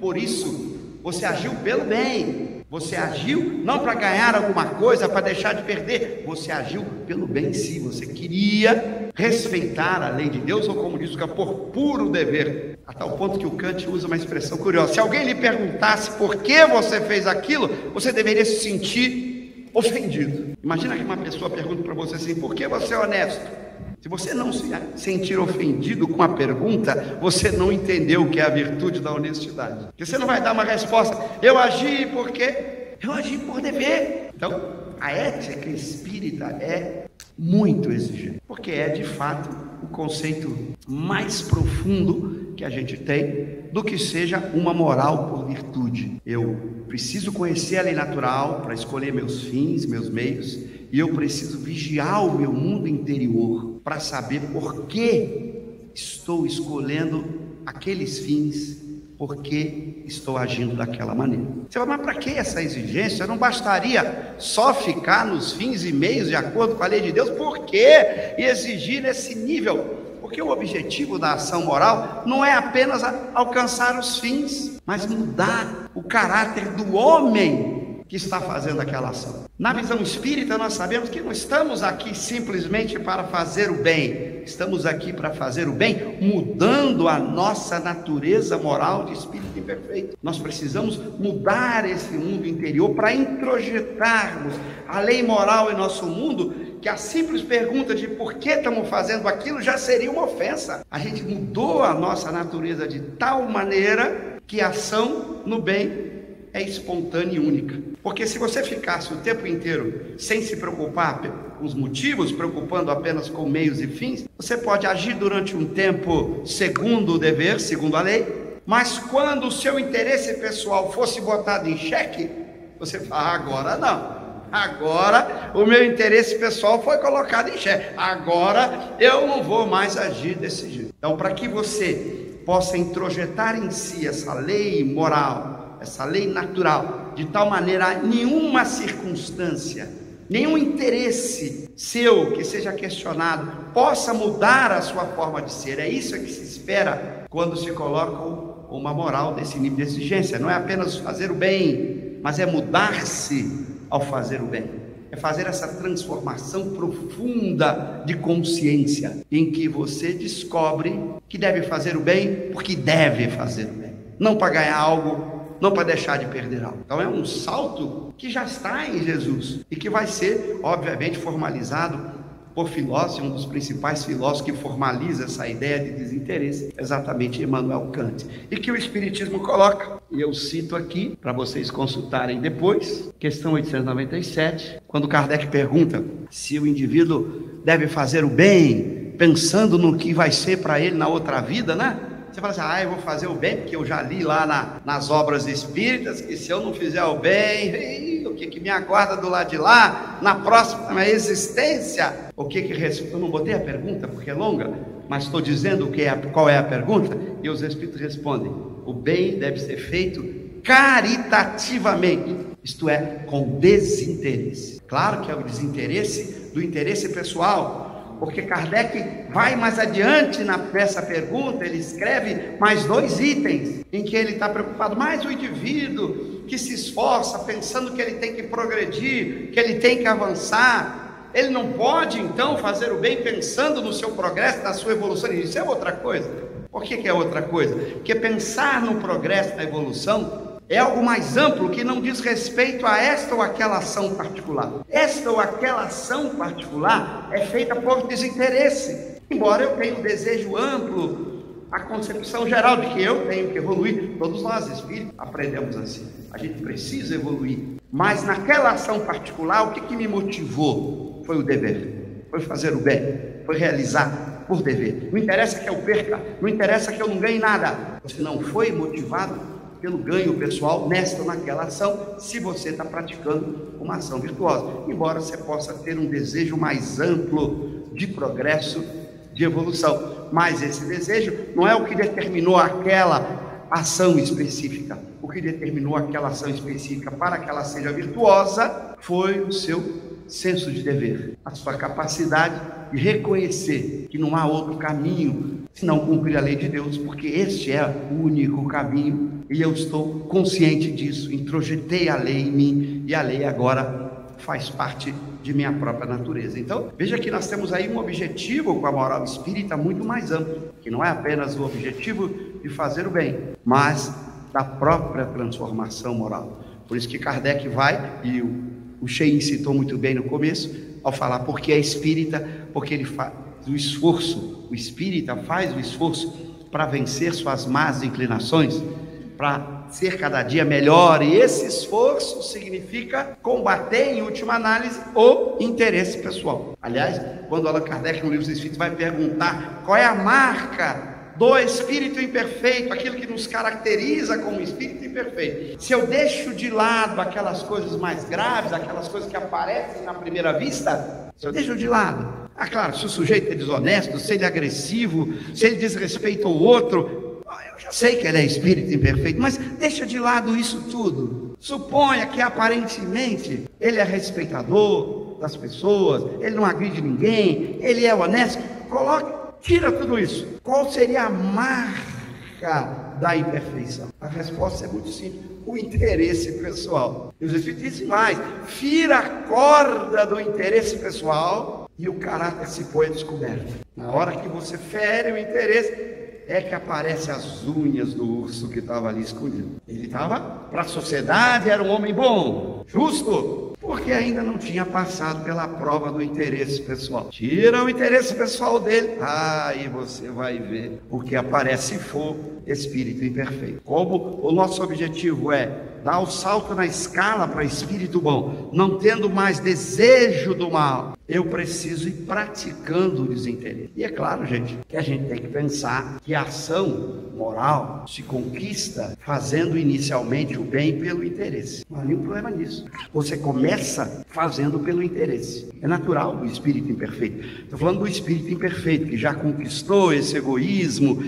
por isso. Você agiu pelo bem, você agiu não para ganhar alguma coisa, para deixar de perder, você agiu pelo bem em si. Você queria respeitar a lei de Deus, ou como diz o cara, por puro dever, a tal ponto que o Kant usa uma expressão curiosa: se alguém lhe perguntasse por que você fez aquilo, você deveria se sentir ofendido. Imagina que uma pessoa pergunta para você assim: por que você é honesto? Se você não se sentir ofendido com a pergunta, você não entendeu o que é a virtude da honestidade. Porque você não vai dar uma resposta: eu agi porque eu agi por dever. Então, a ética espírita é muito exigente, porque é de fato o conceito mais profundo que a gente tem do que seja uma moral por virtude. Eu preciso conhecer a lei natural para escolher meus fins, meus meios, e eu preciso vigiar o meu mundo interior para saber por que estou escolhendo aqueles fins, por que estou agindo daquela maneira. Você fala: mas para que essa exigência? Não bastaria só ficar nos fins e meios de acordo com a lei de Deus? Por que exigir nesse nível? Porque o objetivo da ação moral não é apenas alcançar os fins, mas mudar o caráter do homem que está fazendo aquela ação. Na visão espírita, nós sabemos que não estamos aqui simplesmente para fazer o bem, estamos aqui para fazer o bem, mudando a nossa natureza moral de espírito imperfeito. Nós precisamos mudar esse mundo interior para introjetarmos a lei moral em nosso mundo, que a simples pergunta de por que estamos fazendo aquilo já seria uma ofensa. A gente mudou a nossa natureza de tal maneira que a ação no bem é espontânea e única. Porque se você ficasse o tempo inteiro sem se preocupar com os motivos, preocupando apenas com meios e fins, você pode agir durante um tempo segundo o dever, segundo a lei, mas quando o seu interesse pessoal fosse botado em xeque, você fala, agora não. Agora o meu interesse pessoal foi colocado em xeque. Agora eu não vou mais agir desse jeito. Então, para que você possa introjetar em si essa lei moral, essa lei natural, de tal maneira nenhuma circunstância, nenhum interesse seu que seja questionado possa mudar a sua forma de ser. É isso que se espera quando se coloca uma moral desse nível de exigência. Não é apenas fazer o bem, mas é mudar-se ao fazer o bem. É fazer essa transformação profunda de consciência, em que você descobre que deve fazer o bem porque deve fazer o bem, não para ganhar algo, não para deixar de perder algo. Então é um salto que já está em Jesus e que vai ser, obviamente, formalizado por filósofo, um dos principais filósofos que formaliza essa ideia de desinteresse, exatamente Immanuel Kant, e que o Espiritismo coloca, e eu cito aqui para vocês consultarem depois, questão 897, quando Kardec pergunta se o indivíduo deve fazer o bem, pensando no que vai ser para ele na outra vida, né? Você fala assim, eu vou fazer o bem, porque eu já li lá nas obras espíritas, que se eu não fizer o bem, o que me aguarda do lado de lá, na próxima existência? Eu não botei a pergunta, porque é longa, mas estou dizendo qual é a pergunta, e os espíritos respondem, o bem deve ser feito caritativamente, isto é, com desinteresse. Claro que é o desinteresse do interesse pessoal, porque Kardec vai mais adiante nessa pergunta, ele escreve mais 2 itens, em que ele está preocupado, mais o indivíduo que se esforça, pensando que ele tem que progredir, que ele tem que avançar, ele não pode então fazer o bem pensando no seu progresso, na sua evolução. Isso é outra coisa. Por que é outra coisa? Porque pensar no progresso, na evolução, é algo mais amplo que não diz respeito a esta ou aquela ação particular. Esta ou aquela ação particular é feita por desinteresse. Embora eu tenha um desejo amplo, a concepção geral de que eu tenho que evoluir, todos nós espíritos aprendemos assim. A gente precisa evoluir. Mas naquela ação particular, o que me motivou? Foi o dever, foi fazer o bem, foi realizar por dever. Não interessa que eu perca, não interessa que eu não ganhe nada. Você não foi motivado pelo ganho pessoal nesta ou naquela ação, se você está praticando uma ação virtuosa, embora você possa ter um desejo mais amplo de progresso, de evolução, mas esse desejo não é o que determinou aquela ação específica. O que determinou aquela ação específica para que ela seja virtuosa foi o seu senso de dever, a sua capacidade de reconhecer que não há outro caminho senão cumprir a lei de Deus, porque este é o único caminho, e eu estou consciente disso, introjetei a lei em mim, e a lei agora faz parte de minha própria natureza. Então, veja que nós temos aí um objetivo com a moral espírita muito mais amplo, que não é apenas o objetivo de fazer o bem, mas da própria transformação moral. Por isso que Kardec vai, e o Shein citou muito bem no começo, ao falar porque é espírita, porque ele faz o esforço, o espírita faz o esforço para vencer suas más inclinações, para ser cada dia melhor, e esse esforço significa combater, em última análise, o interesse pessoal. Aliás, quando Allan Kardec no Livro dos Espíritos vai perguntar qual é a marca do espírito imperfeito, aquilo que nos caracteriza como espírito imperfeito, se eu deixo de lado aquelas coisas mais graves, aquelas coisas que aparecem na primeira vista, se eu deixo de lado, claro, se o sujeito é desonesto, se ele é agressivo, se ele desrespeita o outro, eu já sei que ele é espírito imperfeito, mas deixa de lado isso tudo. Suponha que aparentemente ele é respeitador das pessoas, ele não agride ninguém, ele é honesto, tira tudo isso. Qual seria a marca prática da imperfeição? A resposta é muito simples: o interesse pessoal. E os Espíritos dizem mais: fira a corda do interesse pessoal e o caráter se põe a descoberto. Na hora que você fere o interesse, é que aparecem as unhas do urso que estava ali escondido. Ele estava, para a sociedade, era um homem bom, justo, porque ainda não tinha passado pela prova do interesse pessoal. Tira o interesse pessoal dele, aí você vai ver o que aparece, se for espírito imperfeito. Como o nosso objetivo é dar o salto na escala para espírito bom, não tendo mais desejo do mal, eu preciso ir praticando o desinteresse. E é claro, gente, que a gente tem que pensar que a ação moral se conquista fazendo inicialmente o bem pelo interesse. Não há nenhum problema nisso. Você começa fazendo pelo interesse. É natural o espírito imperfeito. Estou falando do espírito imperfeito, que já conquistou esse egoísmo,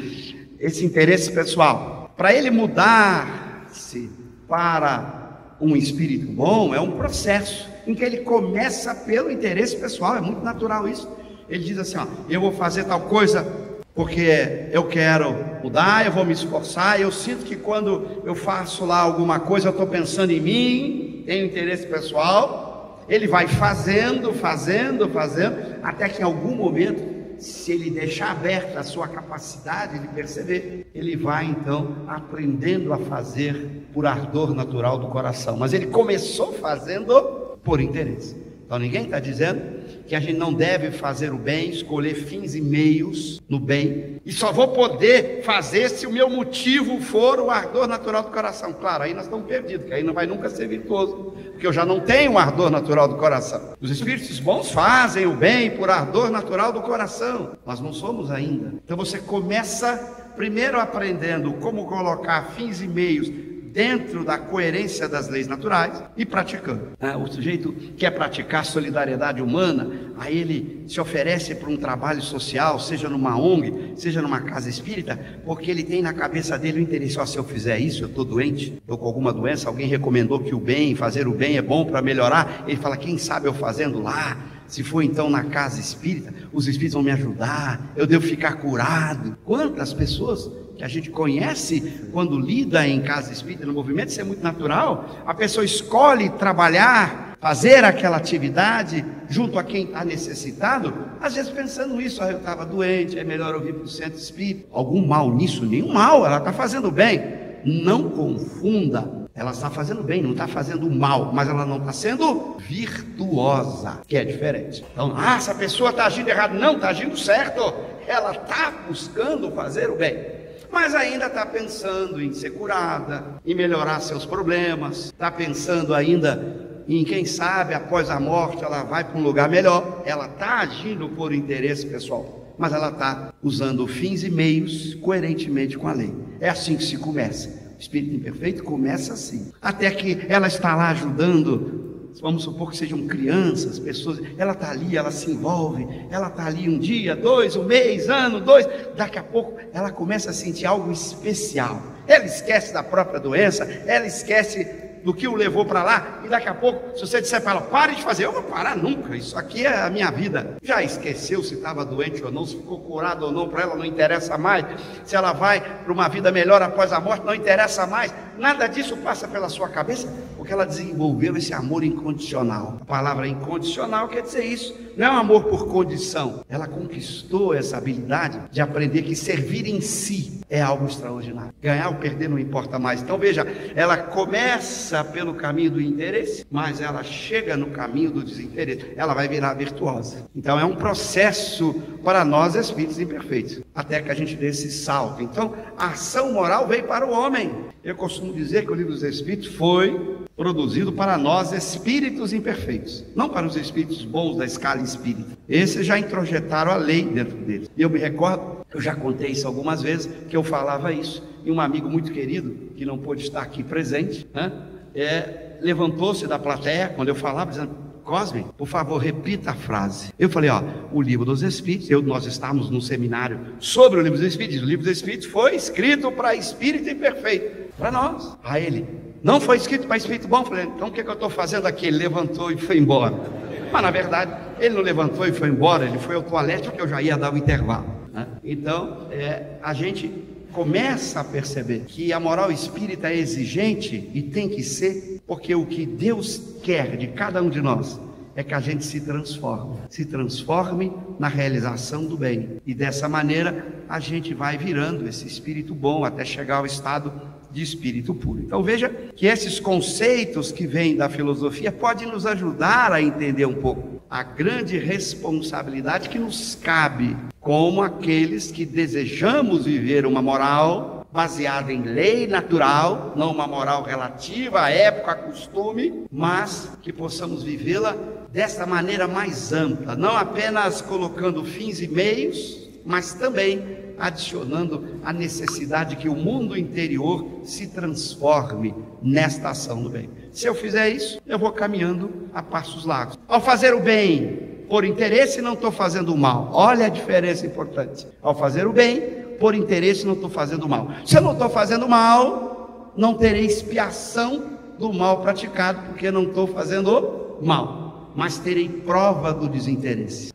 esse interesse pessoal. Para ele mudar-se para um espírito bom, é um processo em que ele começa pelo interesse pessoal. É muito natural isso. Ele diz assim: eu vou fazer tal coisa porque eu quero mudar, eu vou me esforçar. Eu sinto que quando eu faço lá alguma coisa, eu estou pensando em mim, tenho interesse pessoal. Ele vai fazendo, até que em algum momento, se ele deixar aberta a sua capacidade de perceber, ele vai então aprendendo a fazer por ardor natural do coração. Mas ele começou fazendo por interesse. Então ninguém está dizendo que a gente não deve fazer o bem, escolher fins e meios no bem, e só vou poder fazer se o meu motivo for o ardor natural do coração. Claro, aí nós estamos perdidos, que aí não vai nunca ser virtuoso, porque eu já não tenho o ardor natural do coração. Os espíritos bons fazem o bem por ardor natural do coração, nós não somos ainda. Então você começa primeiro aprendendo como colocar fins e meios dentro da coerência das leis naturais e praticando. O sujeito quer praticar solidariedade humana, aí ele se oferece para um trabalho social, seja numa ONG, seja numa casa espírita, porque ele tem na cabeça dele o interesse: se eu fizer isso, eu estou doente, estou com alguma doença, alguém recomendou que o bem, fazer o bem é bom para melhorar. Ele fala: quem sabe eu fazendo lá, se for então na casa espírita, os espíritos vão me ajudar, eu devo ficar curado. Quantas pessoas que a gente conhece quando lida em casa espírita, no movimento, isso é muito natural. A pessoa escolhe trabalhar, fazer aquela atividade junto a quem está necessitado, às vezes pensando isso: eu estava doente, é melhor eu vir para o centro espírita. Algum mal nisso? Nenhum mal, ela está fazendo bem. Não confunda, ela está fazendo bem, não está fazendo mal, mas ela não está sendo virtuosa, que é diferente. Então, essa pessoa está agindo errado. Não, está agindo certo, ela está buscando fazer o bem, mas ainda está pensando em ser curada, em melhorar seus problemas, está pensando ainda em, quem sabe, após a morte ela vai para um lugar melhor. Ela está agindo por interesse pessoal, mas ela está usando fins e meios coerentemente com a lei. É assim que se começa. O espírito imperfeito começa assim, até que ela está lá ajudando. Vamos supor que sejam crianças, pessoas, ela está ali, ela se envolve, ela está ali um dia, dois, um mês, ano, dois, daqui a pouco ela começa a sentir algo especial. Ela esquece da própria doença, ela esquece do que o levou para lá, e daqui a pouco, se você disser para ela: pare de fazer, eu vou parar nunca, isso aqui é a minha vida. Já esqueceu se estava doente ou não, se ficou curado ou não, para ela não interessa mais. Se ela vai para uma vida melhor após a morte, não interessa mais. Nada disso passa pela sua cabeça, porque ela desenvolveu esse amor incondicional. A palavra incondicional quer dizer isso, não é um amor por condição. Ela conquistou essa habilidade de aprender que servir em si é algo extraordinário. Ganhar ou perder não importa mais. Então veja, ela começa pelo caminho do interesse, mas ela chega no caminho do desinteresse, ela vai virar virtuosa. Então é um processo para nós espíritos imperfeitos, até que a gente dê esse salto. Então a ação moral veio para o homem. Eu costumo dizer que o Livro dos Espíritos foi produzido para nós espíritos imperfeitos, não para os espíritos bons da escala espírita. Esses já introjetaram a lei dentro deles. E eu me recordo, eu já contei isso algumas vezes, que eu falava isso, e um amigo muito querido, que não pôde estar aqui presente, levantou-se da plateia quando eu falava, dizendo: Cosme, por favor, repita a frase. Eu falei: o Livro dos Espíritos, nós estávamos num seminário sobre o Livro dos Espíritos. O Livro dos Espíritos foi escrito para espírito imperfeito, para nós. Aí ele: não foi escrito para espírito bom. Eu falei: então o que eu estou fazendo aqui? Ele levantou e foi embora. Mas na verdade ele não levantou e foi embora, ele foi ao toalete porque eu já ia dar o intervalo, né? Então a gente começa a perceber que a moral espírita é exigente e tem que ser, porque o que Deus quer de cada um de nós é que a gente se transforme na realização do bem, e dessa maneira a gente vai virando esse espírito bom até chegar ao estado de espírito puro. Então veja que esses conceitos que vêm da filosofia podem nos ajudar a entender um pouco a grande responsabilidade que nos cabe como aqueles que desejamos viver uma moral baseada em lei natural, não uma moral relativa à época, a costume, mas que possamos vivê-la dessa maneira mais ampla, não apenas colocando fins e meios, mas também adicionando a necessidade que o mundo interior se transforme nesta ação do bem. Se eu fizer isso, eu vou caminhando a passos largos. Ao fazer o bem por interesse, não estou fazendo o mal. Olha a diferença importante. Ao fazer o bem por interesse, não estou fazendo o mal. Se eu não estou fazendo mal, não terei expiação do mal praticado, porque não estou fazendo o mal, mas terei prova do desinteresse.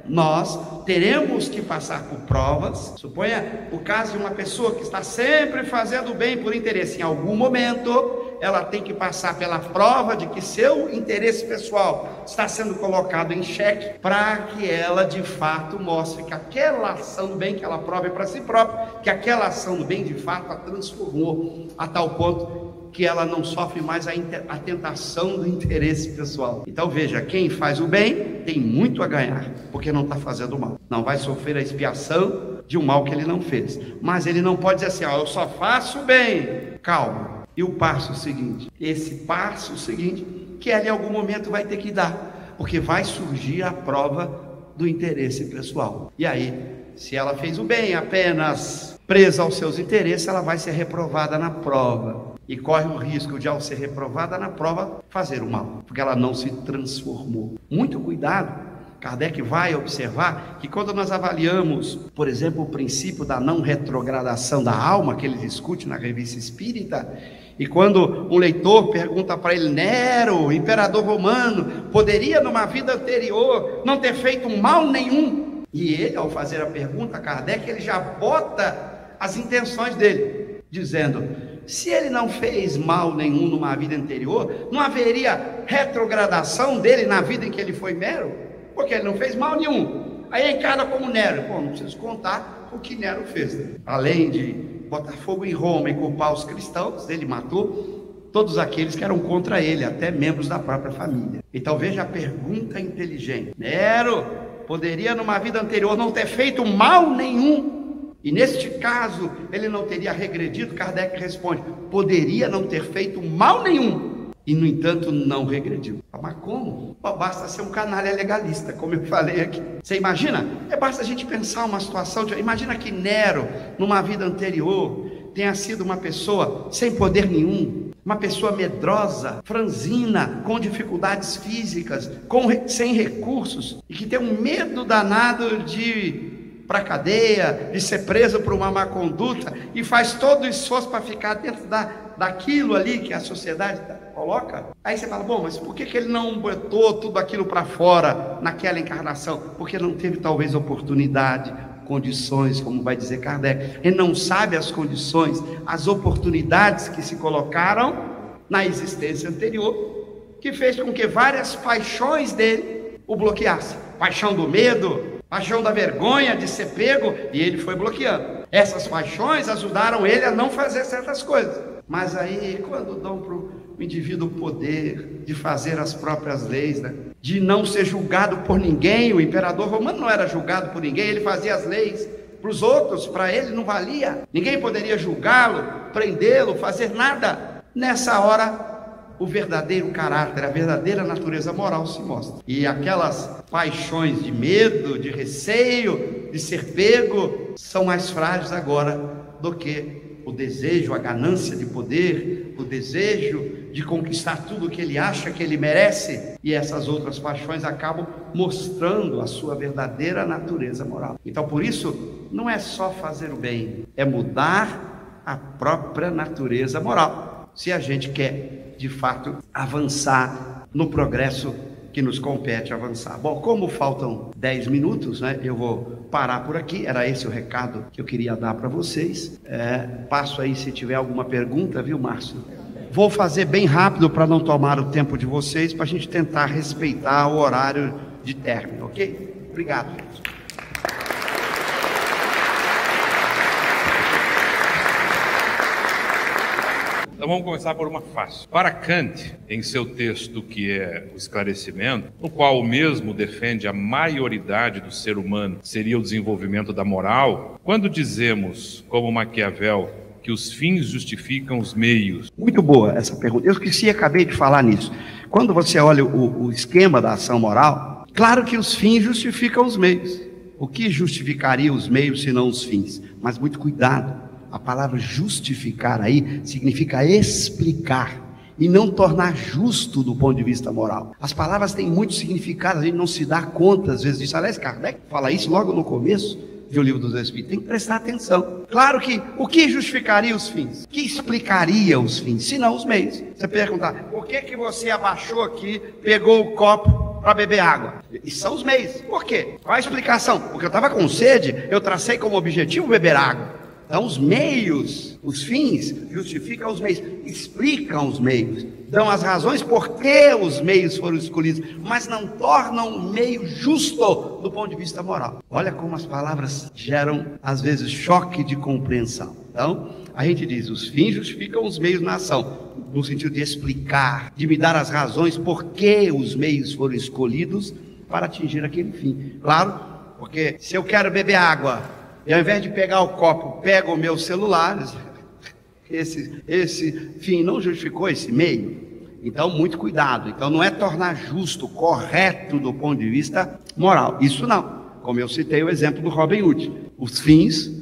Nós teremos que passar por provas. Suponha o caso de uma pessoa que está sempre fazendo bem por interesse. Em algum momento ela tem que passar pela prova de que seu interesse pessoal está sendo colocado em xeque, para que ela de fato mostre que aquela ação do bem, que ela prove para si própria, que aquela ação do bem de fato a transformou a tal ponto que ela não sofre mais a tentação do interesse pessoal. Então veja, quem faz o bem tem muito a ganhar, porque não está fazendo o mal. Não vai sofrer a expiação de um mal que ele não fez. Mas ele não pode dizer assim, eu só faço o bem. Calma. E o passo seguinte? Esse passo seguinte, que ela em algum momento vai ter que dar, porque vai surgir a prova do interesse pessoal. E aí, se ela fez o bem apenas presa aos seus interesses, ela vai ser reprovada na prova. E corre o risco de, ao ser reprovada na prova, fazer o mal, porque ela não se transformou. Muito cuidado. Kardec vai observar que quando nós avaliamos, por exemplo, o princípio da não retrogradação da alma, que ele discute na Revista Espírita, e quando um leitor pergunta para ele, Nero, imperador romano, poderia numa vida anterior não ter feito mal nenhum? E ele, ao fazer a pergunta, Kardec, ele já bota as intenções dele, dizendo, se ele não fez mal nenhum numa vida anterior, não haveria retrogradação dele na vida em que ele foi Nero? Porque ele não fez mal nenhum. Aí encara como Nero. Não preciso contar o que Nero fez. Além de botar fogo em Roma e culpar os cristãos, ele matou todos aqueles que eram contra ele, até membros da própria família. Então veja a pergunta inteligente. Nero poderia numa vida anterior não ter feito mal nenhum, e neste caso ele não teria regredido? Kardec responde, poderia não ter feito mal nenhum, e no entanto não regrediu. Mas como? Basta ser um canalha legalista, como eu falei aqui. Você imagina? Basta a gente pensar uma situação, imagina que Nero numa vida anterior tenha sido uma pessoa sem poder nenhum, uma pessoa medrosa, franzina, com dificuldades físicas, sem recursos, e que tem um medo danado de ir para a cadeia, de ser preso por uma má conduta, e faz todo o esforço para ficar dentro daquilo ali que a sociedade coloca. Aí você fala, bom, mas por que ele não botou tudo aquilo para fora naquela encarnação? Porque não teve talvez oportunidade, condições, como vai dizer Kardec. Ele não sabe as condições, as oportunidades que se colocaram na existência anterior, que fez com que várias paixões dele o bloqueassem. Paixão do medo, paixão da vergonha de ser pego, e ele foi bloqueando. Essas paixões ajudaram ele a não fazer certas coisas. Mas aí, quando dão para o indivíduo o poder de fazer as próprias leis, né? De não ser julgado por ninguém, o imperador romano não era julgado por ninguém, ele fazia as leis para os outros, para ele não valia. Ninguém poderia julgá-lo, prendê-lo, fazer nada. Nessa hora, o verdadeiro caráter, a verdadeira natureza moral se mostra. E aquelas paixões de medo, de receio, de ser pego, são mais frágeis agora do que o desejo, a ganância de poder, o desejo de conquistar tudo o que ele acha que ele merece, e essas outras paixões acabam mostrando a sua verdadeira natureza moral. Então, por isso, não é só fazer o bem, é mudar a própria natureza moral, se a gente quer, de fato, avançar no progresso que nos compete avançar. Bom, como faltam 10 minutos, né, eu vou parar por aqui. Era esse o recado que eu queria dar para vocês. Passo aí se tiver alguma pergunta, viu, Márcio? Vou fazer bem rápido para não tomar o tempo de vocês, para a gente tentar respeitar o horário de término, ok? Obrigado. Então vamos começar por uma fácil. Para Kant, em seu texto que é o Esclarecimento, no qual o mesmo defende a maioridade do ser humano seria o desenvolvimento da moral, quando dizemos, como Maquiavel, que os fins justificam os meios. Muito boa essa pergunta. Eu esqueci, acabei de falar nisso. Quando você olha o esquema da ação moral, claro que os fins justificam os meios. O que justificaria os meios se não os fins? Mas muito cuidado. A palavra justificar aí significa explicar e não tornar justo do ponto de vista moral. As palavras têm muitos significados, a gente não se dá conta às vezes disso. Aliás, Kardec fala isso logo no começo do Livro dos Espíritos. Tem que prestar atenção. Claro que o que justificaria os fins? O que explicaria os fins? Se não os meios. Você perguntar, por que você abaixou aqui, pegou o copo para beber água? E são os meios. Por quê? Qual a explicação? Porque eu estava com sede, eu tracei como objetivo beber água. Então os meios, os fins, justificam os meios, explicam os meios, dão as razões por que os meios foram escolhidos, mas não tornam o meio justo do ponto de vista moral. Olha como as palavras geram, às vezes, choque de compreensão. Então, a gente diz, os fins justificam os meios na ação, no sentido de explicar, de me dar as razões por que os meios foram escolhidos para atingir aquele fim. Claro, porque se eu quero beber água, e ao invés de pegar o copo, pego o meu celular, esse fim não justificou esse meio. Então, muito cuidado. Então, não é tornar justo, correto do ponto de vista moral. Isso não. Como eu citei o exemplo do Robin Hood. Os fins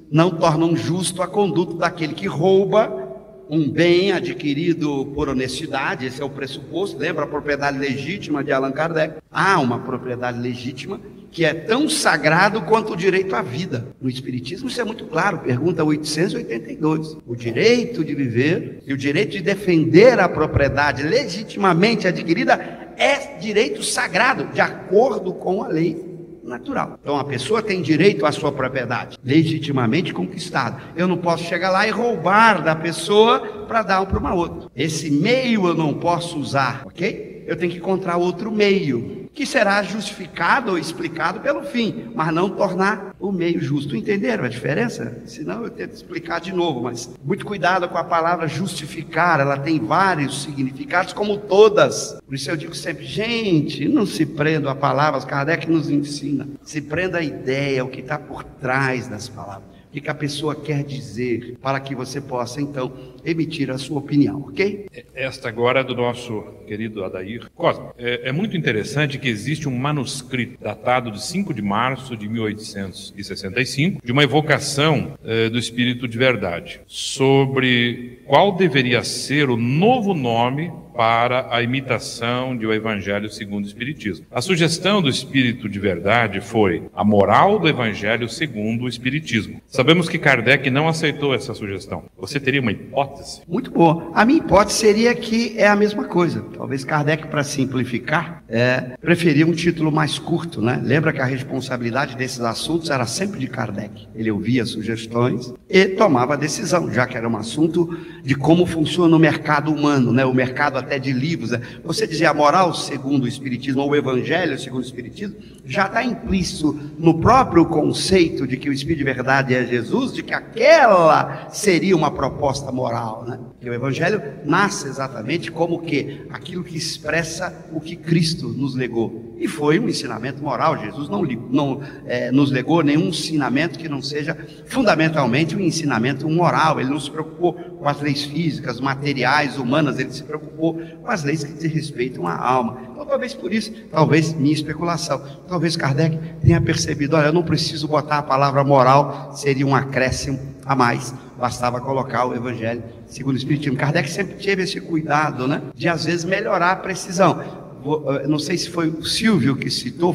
não tornam justo a conduta daquele que rouba um bem adquirido por honestidade. Esse é o pressuposto. Lembra a propriedade legítima de Allan Kardec? Há uma propriedade legítima que é tão sagrado quanto o direito à vida. No Espiritismo isso é muito claro, pergunta 882. O direito de viver e o direito de defender a propriedade legitimamente adquirida é direito sagrado, de acordo com a lei natural. Então a pessoa tem direito à sua propriedade, legitimamente conquistada. Eu não posso chegar lá e roubar da pessoa para dar para uma outra. Esse meio eu não posso usar, ok? Eu tenho que encontrar outro meio, que será justificado ou explicado pelo fim, mas não tornar o meio justo. Entenderam a diferença? Senão eu tento explicar de novo, mas muito cuidado com a palavra justificar, ela tem vários significados, como todas. Por isso eu digo sempre, gente, não se prenda a palavras, Kardec nos ensina, se prenda a ideia, o que está por trás das palavras. O que a pessoa quer dizer, para que você possa, então, emitir a sua opinião, ok? Esta agora é do nosso querido Adair Cosme. É muito interessante que existe um manuscrito datado de 5 de março de 1865, de uma evocação do Espírito de Verdade, sobre qual deveria ser o novo nome para a imitação do Evangelho segundo o Espiritismo. A sugestão do Espírito de Verdade foi a moral do Evangelho segundo o Espiritismo. Sabemos que Kardec não aceitou essa sugestão. Você teria uma hipótese? Muito boa. A minha hipótese seria que é a mesma coisa. Talvez Kardec, para simplificar, preferia um título mais curto, né? Lembra que a responsabilidade desses assuntos era sempre de Kardec. Ele ouvia sugestões e tomava a decisão, já que era um assunto de como funciona o mercado humano, né? O mercado até de livros, né? Você dizer a moral segundo o Espiritismo ou o Evangelho segundo o Espiritismo já está implícito no próprio conceito de que o Espírito de Verdade é Jesus, de que aquela seria uma proposta moral, né? Que o Evangelho nasce exatamente como que aquilo que expressa o que Cristo nos legou, e foi um ensinamento moral. Jesus não nos legou nenhum ensinamento que não seja fundamentalmente um ensinamento moral. Ele não se preocupou com as leis físicas, materiais, humanas, ele se preocupou com as leis que diz respeitam à alma. Então talvez por isso, talvez minha especulação, talvez Kardec tenha percebido, olha, eu não preciso botar a palavra moral, seria um acréscimo a mais, bastava colocar o Evangelho segundo o Espiritismo. Kardec sempre teve esse cuidado, né, de às vezes melhorar a precisão. Não sei se foi o Silvio que citou,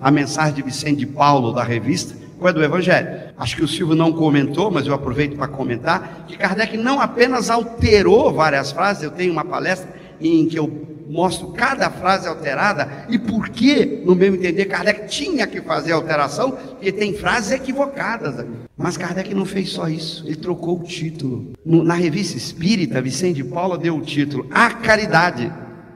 a mensagem de Vicente de Paulo da revista, foi do Evangelho. Acho que o Silvio não comentou, mas eu aproveito para comentar, que Kardec não apenas alterou várias frases. Eu tenho uma palestra em que eu mostro cada frase alterada e por que, no meu entender, Kardec tinha que fazer alteração, porque tem frases equivocadas. Mas Kardec não fez só isso, ele trocou o título. Na Revista Espírita, Vicente de Paula deu o título A Caridade.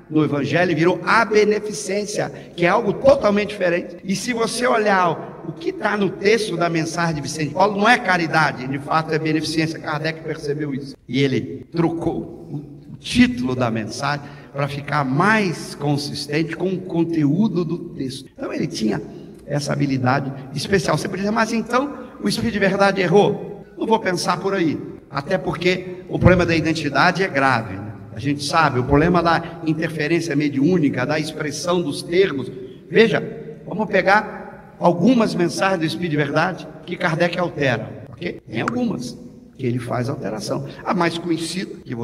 No Evangelho virou a beneficência, que é algo totalmente diferente. E se você olhar o que está no texto da mensagem de Vicente de Paulo, não é caridade, de fato é beneficência. Kardec percebeu isso. E ele trocou o título da mensagem para ficar mais consistente com o conteúdo do texto. Então ele tinha essa habilidade especial. Você pode dizer, mas então o Espírito de Verdade errou? Não vou pensar por aí. Até porque o problema da identidade é grave, né? A gente sabe, o problema da interferência mediúnica, da expressão dos termos. Veja, vamos pegar algumas mensagens do Espírito de Verdade que Kardec altera, ok? Tem algumas que ele faz alteração. A mais conhecida, que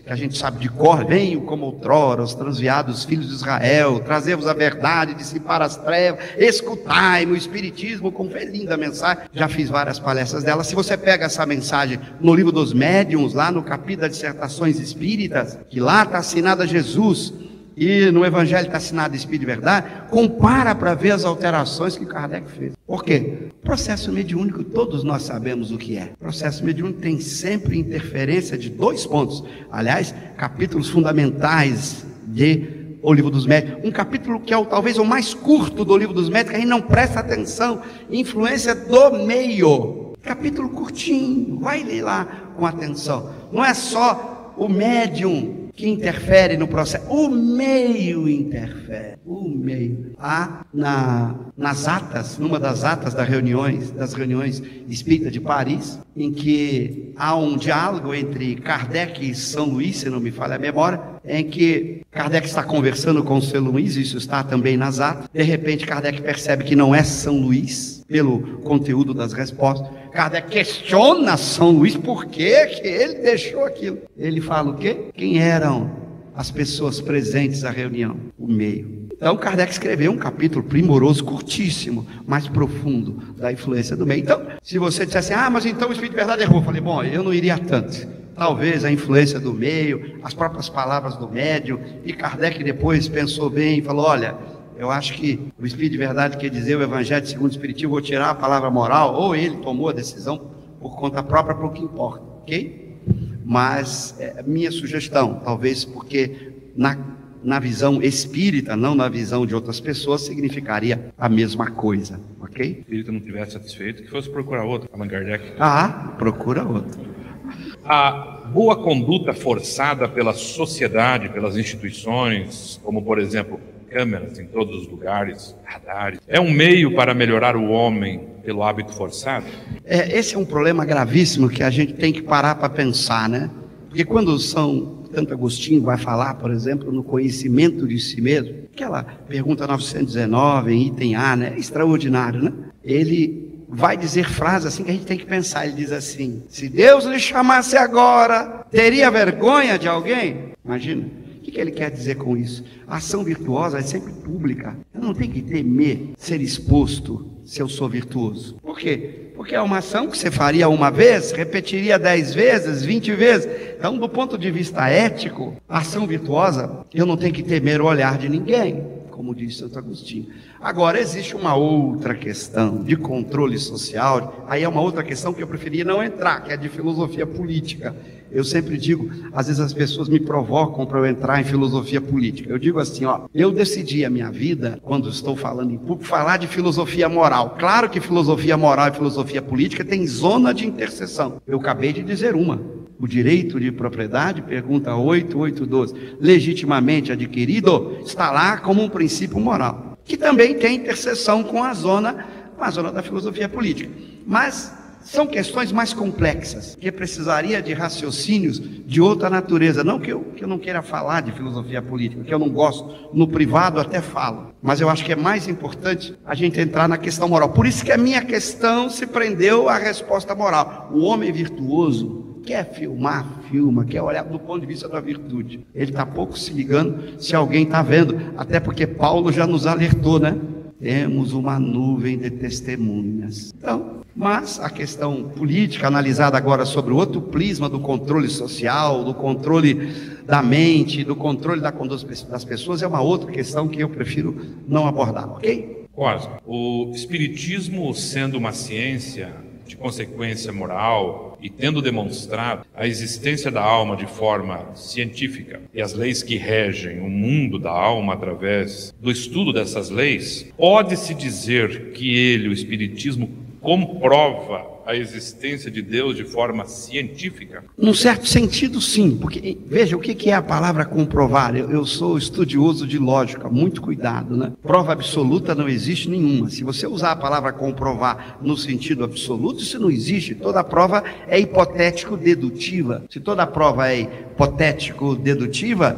a gente sabe de cor, venho como outrora, os transviados filhos de Israel, trazer-vos a verdade, dissipar as trevas, escutai-me, o Espiritismo, como foi linda a mensagem, já fiz várias palestras dela. Se você pega essa mensagem no livro dos médiuns, lá no capítulo das dissertações espíritas, que lá está assinada Jesus, e no Evangelho está assinado Espírito de Verdade, compara para ver as alterações que Kardec fez. Por quê? Processo mediúnico, todos nós sabemos o que é. Processo mediúnico tem sempre interferência de 2 pontos. Aliás, capítulos fundamentais de O Livro dos Médiuns. Um capítulo que é talvez o mais curto do Livro dos Médiuns, que a gente não presta atenção. Influência do meio. Capítulo curtinho, vai ler lá com atenção. Não é só o médium que interfere no processo, o meio interfere, o meio. Há nas atas, numa das atas das reuniões espíritas de Paris, em que há um diálogo entre Kardec e São Luís, se não me falha a memória, em que Kardec está conversando com São Luís, isso está também nas atas. De repente Kardec percebe que não é São Luís, pelo conteúdo das respostas. Kardec questiona São Luís por que ele deixou aquilo. Ele fala o quê? Quem eram as pessoas presentes à reunião? O meio. Então Kardec escreveu um capítulo primoroso, curtíssimo, mais profundo, da influência do meio. Então, se você dissesse assim, mas então o Espírito de Verdade errou, eu falei, bom, eu não iria tanto. Talvez a influência do meio, as próprias palavras do médium, e Kardec depois pensou bem e falou, olha, eu acho que o Espírito de Verdade quer dizer o Evangelho segundo o Espiritismo, vou tirar a palavra moral, ou ele tomou a decisão por conta própria, para o que importa, ok? Mas minha sugestão, talvez porque na visão espírita, não na visão de outras pessoas, significaria a mesma coisa, ok? Se o espírita não estivesse satisfeito, que fosse procurar outro, Allan Kardec. Procura outro. A boa conduta forçada pela sociedade, pelas instituições, como por exemplo câmeras em todos os lugares, radares, é um meio para melhorar o homem pelo hábito forçado? Esse é um problema gravíssimo que a gente tem que parar para pensar, né? Porque quando Santo Agostinho vai falar, por exemplo, no conhecimento de si mesmo, aquela pergunta 919, em item A, né? Extraordinário, né? Ele vai dizer frases assim que a gente tem que pensar. Ele diz assim, se Deus lhe chamasse agora, teria vergonha de alguém? Imagina. O que ele quer dizer com isso? A ação virtuosa é sempre pública. Eu não tenho que temer ser exposto se eu sou virtuoso. Por quê? Porque é uma ação que você faria uma vez, repetiria 10 vezes, 20 vezes. Então, do ponto de vista ético, a ação virtuosa, eu não tenho que temer o olhar de ninguém, como disse Santo Agostinho. Agora, existe uma outra questão de controle social, aí é uma outra questão que eu preferia não entrar, que é de filosofia política. Eu sempre digo, às vezes as pessoas me provocam para eu entrar em filosofia política. Eu digo assim, eu decidi a minha vida, quando estou falando em público, falar de filosofia moral. Claro que filosofia moral e filosofia política tem zona de interseção. Eu acabei de dizer uma. O direito de propriedade, pergunta 8.8.12, legitimamente adquirido, está lá como um princípio moral, que também tem interseção com a zona da filosofia política. Mas são questões mais complexas, que precisaria de raciocínios de outra natureza. Não que eu não queira falar de filosofia política, que eu não gosto, no privado até falo. Mas eu acho que é mais importante a gente entrar na questão moral. Por isso que a minha questão se prendeu à resposta moral. O homem virtuoso quer filmar, filma, quer olhar do ponto de vista da virtude. Ele está pouco se ligando se alguém está vendo. Até porque Paulo já nos alertou, né? Temos uma nuvem de testemunhas. Então, Mas a questão política, analisada agora sobre o outro prisma do controle social, do controle da mente, do controle da conduta das pessoas, é uma outra questão que eu prefiro não abordar, ok? Cosme, o espiritismo, sendo uma ciência de consequência moral e tendo demonstrado a existência da alma de forma científica e as leis que regem o mundo da alma através do estudo dessas leis, pode-se dizer que ele, o espiritismo, comprova a existência de Deus de forma científica? Num certo sentido, sim, porque, veja, o que é a palavra comprovar? Eu sou estudioso de lógica, muito cuidado, né? Prova absoluta não existe nenhuma. Se você usar a palavra comprovar no sentido absoluto, isso não existe. Toda prova é hipotético-dedutiva. Se toda prova é hipotético-dedutiva,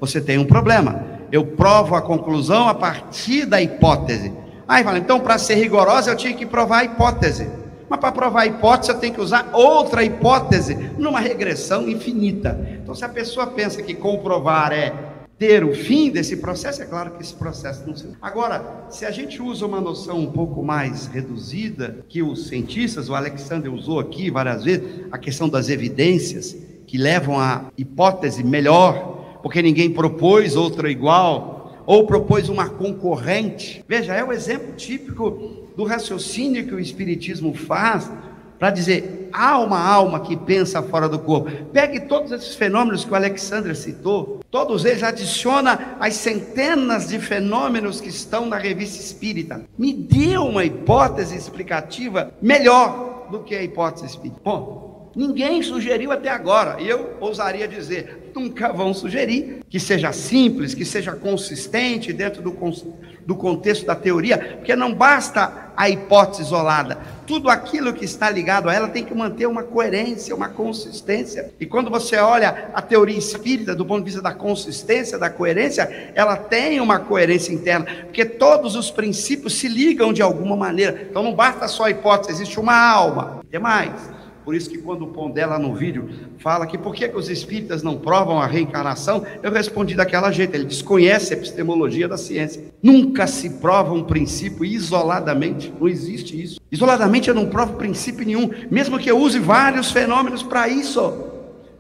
você tem um problema. Eu provo a conclusão a partir da hipótese. Aí fala, então para ser rigorosa eu tinha que provar a hipótese. Mas para provar a hipótese eu tenho que usar outra hipótese numa regressão infinita. Então se a pessoa pensa que comprovar é ter o fim desse processo, é claro que esse processo não se... Agora, se a gente usa uma noção um pouco mais reduzida, que os cientistas, o Alexander usou aqui várias vezes, a questão das evidências, que levam à hipótese melhor, porque ninguém propôs outra igual, ou propôs uma concorrente. Veja, é o exemplo típico do raciocínio que o Espiritismo faz para dizer, há uma alma que pensa fora do corpo. Pegue todos esses fenômenos que o Alexander citou, todos eles adiciona as centenas de fenômenos que estão na Revista Espírita. Me dê uma hipótese explicativa melhor do que a hipótese espírita. Bom, ninguém sugeriu até agora, e eu ousaria dizer, nunca vão sugerir, que seja simples, que seja consistente dentro do contexto da teoria, porque não basta a hipótese isolada, tudo aquilo que está ligado a ela tem que manter uma coerência, uma consistência, e quando você olha a teoria espírita do ponto de vista da consistência, da coerência, ela tem uma coerência interna, porque todos os princípios se ligam de alguma maneira, então não basta só a hipótese, existe uma alma, tem mais. Por isso que quando o Pondé lá no vídeo fala que por que os espíritas não provam a reencarnação, eu respondi daquela jeito, ele desconhece a epistemologia da ciência. Nunca se prova um princípio isoladamente, não existe isso. Isoladamente eu não provo princípio nenhum, mesmo que eu use vários fenômenos para isso.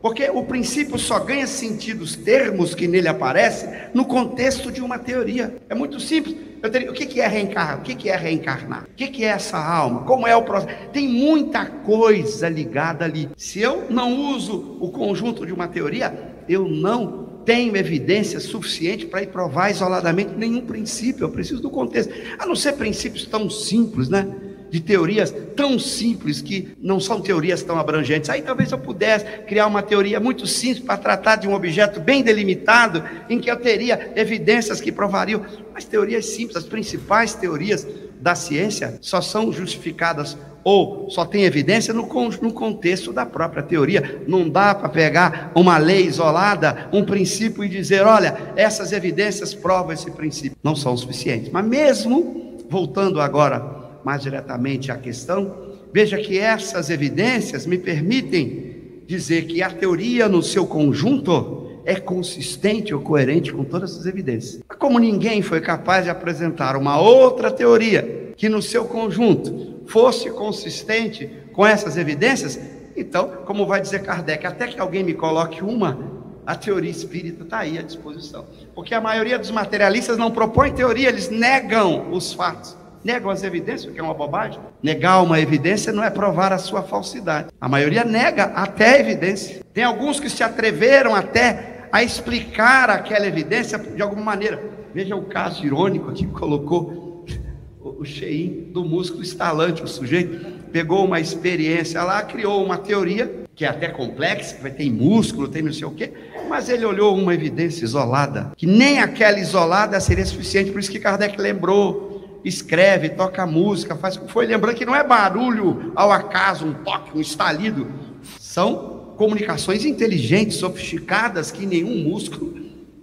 Porque o princípio só ganha sentido, os termos que nele aparecem, no contexto de uma teoria. É muito simples. O que é reencarnar? O que é reencarnar? O que é essa alma? Como é o processo? Tem muita coisa ligada ali. Se eu não uso o conjunto de uma teoria, eu não tenho evidência suficiente para ir provar isoladamente nenhum princípio. Eu preciso do contexto. A não ser princípios tão simples, né? De teorias tão simples que não são teorias tão abrangentes. Aí talvez eu pudesse criar uma teoria muito simples para tratar de um objeto bem delimitado, em que eu teria evidências que provariam. Mas teorias simples, as principais teorias da ciência só são justificadas ou só tem evidência no contexto da própria teoria. Não dá para pegar uma lei isolada, um princípio e dizer, olha, essas evidências provam esse princípio. Não são suficientes. Mas mesmo, voltando agora mais diretamente à questão, veja que essas evidências me permitem dizer que a teoria no seu conjunto é consistente ou coerente com todas essas evidências. Mas como ninguém foi capaz de apresentar uma outra teoria que no seu conjunto fosse consistente com essas evidências, então, como vai dizer Kardec, até que alguém me coloque uma, a teoria espírita está aí à disposição. Porque a maioria dos materialistas não propõe teoria, eles negam os fatos. Negam as evidências, o que é uma bobagem. Negar uma evidência não é provar a sua falsidade. A maioria nega até a evidência. Tem alguns que se atreveram até a explicar aquela evidência de alguma maneira. Veja o caso irônico aqui que colocou o Shein do músculo estalante. O sujeito pegou uma experiência lá, criou uma teoria, que é até complexa, que vai ter músculo, tem não sei o quê, mas ele olhou uma evidência isolada, que nem aquela isolada seria suficiente, por isso que Kardec lembrou, escreve, toca música, foi lembrando que não é barulho ao acaso, um toque, um estalido, são comunicações inteligentes, sofisticadas, que nenhum músculo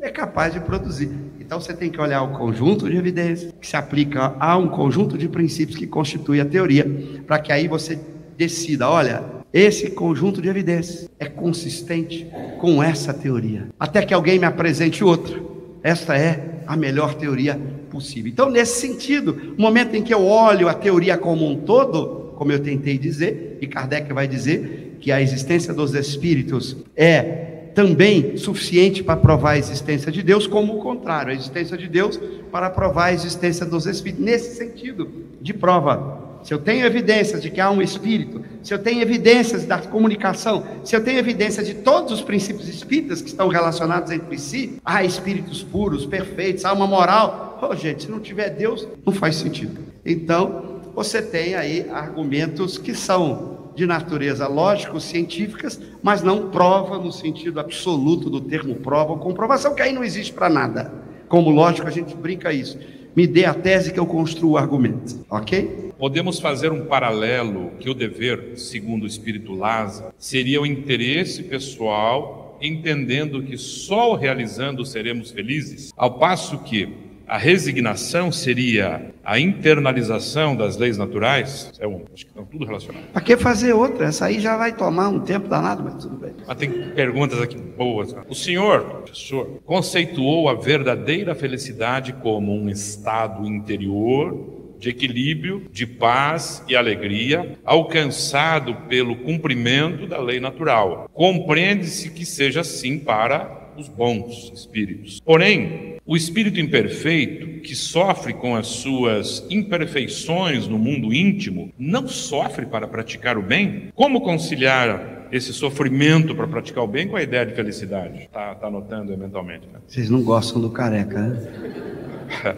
é capaz de produzir. Então você tem que olhar o conjunto de evidências, que se aplica a um conjunto de princípios que constitui a teoria, para que aí você decida, olha, esse conjunto de evidências é consistente com essa teoria, até que alguém me apresente outra. Esta é a melhor teoria possível. Então, nesse sentido, no momento em que eu olho a teoria como um todo, como eu tentei dizer, e Kardec vai dizer que a existência dos espíritos é também suficiente para provar a existência de Deus, como o contrário, a existência de Deus para provar a existência dos espíritos, nesse sentido de prova. Se eu tenho evidências de que há um espírito, se eu tenho evidências da comunicação, se eu tenho evidência de todos os princípios espíritas que estão relacionados entre si, há espíritos puros, perfeitos, há uma moral. Gente, se não tiver Deus, não faz sentido. Então, você tem aí argumentos que são de natureza lógico-científicas, mas não prova no sentido absoluto do termo prova ou comprovação, que aí não existe para nada. Como lógico, a gente brinca isso. Me dê a tese que eu construo o argumento, ok? Podemos fazer um paralelo que o dever, segundo o espírito Lázaro, seria o interesse pessoal, entendendo que só o realizando seremos felizes, ao passo que a resignação seria a internalização das leis naturais. Acho que estão tudo relacionado. Para que fazer outra? Essa aí já vai tomar um tempo danado, mas tudo bem. Mas tem perguntas aqui boas. O senhor, professor, conceituou a verdadeira felicidade como um estado interior de equilíbrio, de paz e alegria, alcançado pelo cumprimento da lei natural. Compreende-se que seja assim para os bons espíritos. Porém, o espírito imperfeito, que sofre com as suas imperfeições no mundo íntimo, não sofre para praticar o bem? Como conciliar esse sofrimento para praticar o bem com a ideia de felicidade? Tá anotando eventualmente, né? Vocês não gostam do careca, né?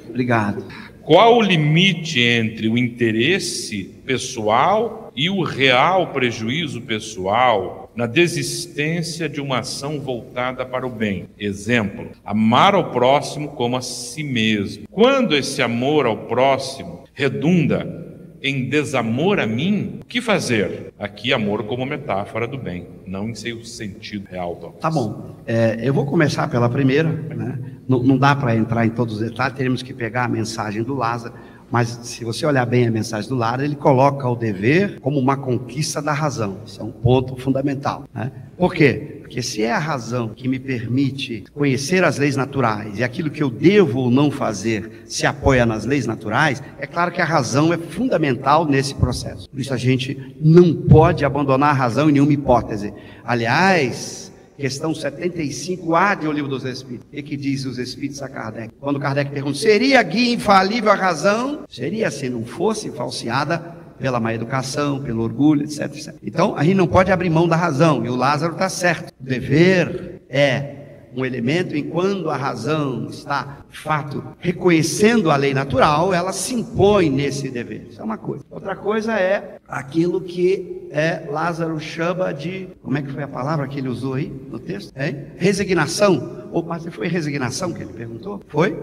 Obrigado. Qual o limite entre o interesse pessoal e o real prejuízo pessoal na desistência de uma ação voltada para o bem? Exemplo, amar ao próximo como a si mesmo. Quando esse amor ao próximo redunda em desamor a mim, o que fazer? Aqui, amor como metáfora do bem, não em seu sentido real. Talvez. Tá bom, eu vou começar pela primeira, né? Não dá para entrar em todos os detalhes, teremos que pegar a mensagem do Lázaro, mas se você olhar bem a mensagem do Lázaro, ele coloca o dever como uma conquista da razão. Isso é um ponto fundamental, né? Por quê? Porque se é a razão que me permite conhecer as leis naturais e aquilo que eu devo ou não fazer se apoia nas leis naturais, é claro que a razão é fundamental nesse processo. Por isso a gente não pode abandonar a razão em nenhuma hipótese. Aliás, questão 75A de O Livro dos Espíritos. O que diz os Espíritos a Kardec? Quando Kardec pergunta, seria guia infalível a razão? Seria se não fosse falseada pela má educação, pelo orgulho, etc, etc. Então, a gente não pode abrir mão da razão, e o Lázaro está certo. O dever é um elemento em quando a razão está, de fato, reconhecendo a lei natural, ela se impõe nesse dever. Isso é uma coisa. Outra coisa é aquilo que Lázaro chama de, como é que foi a palavra que ele usou aí no texto? Resignação. Ou foi resignação que ele perguntou? Foi,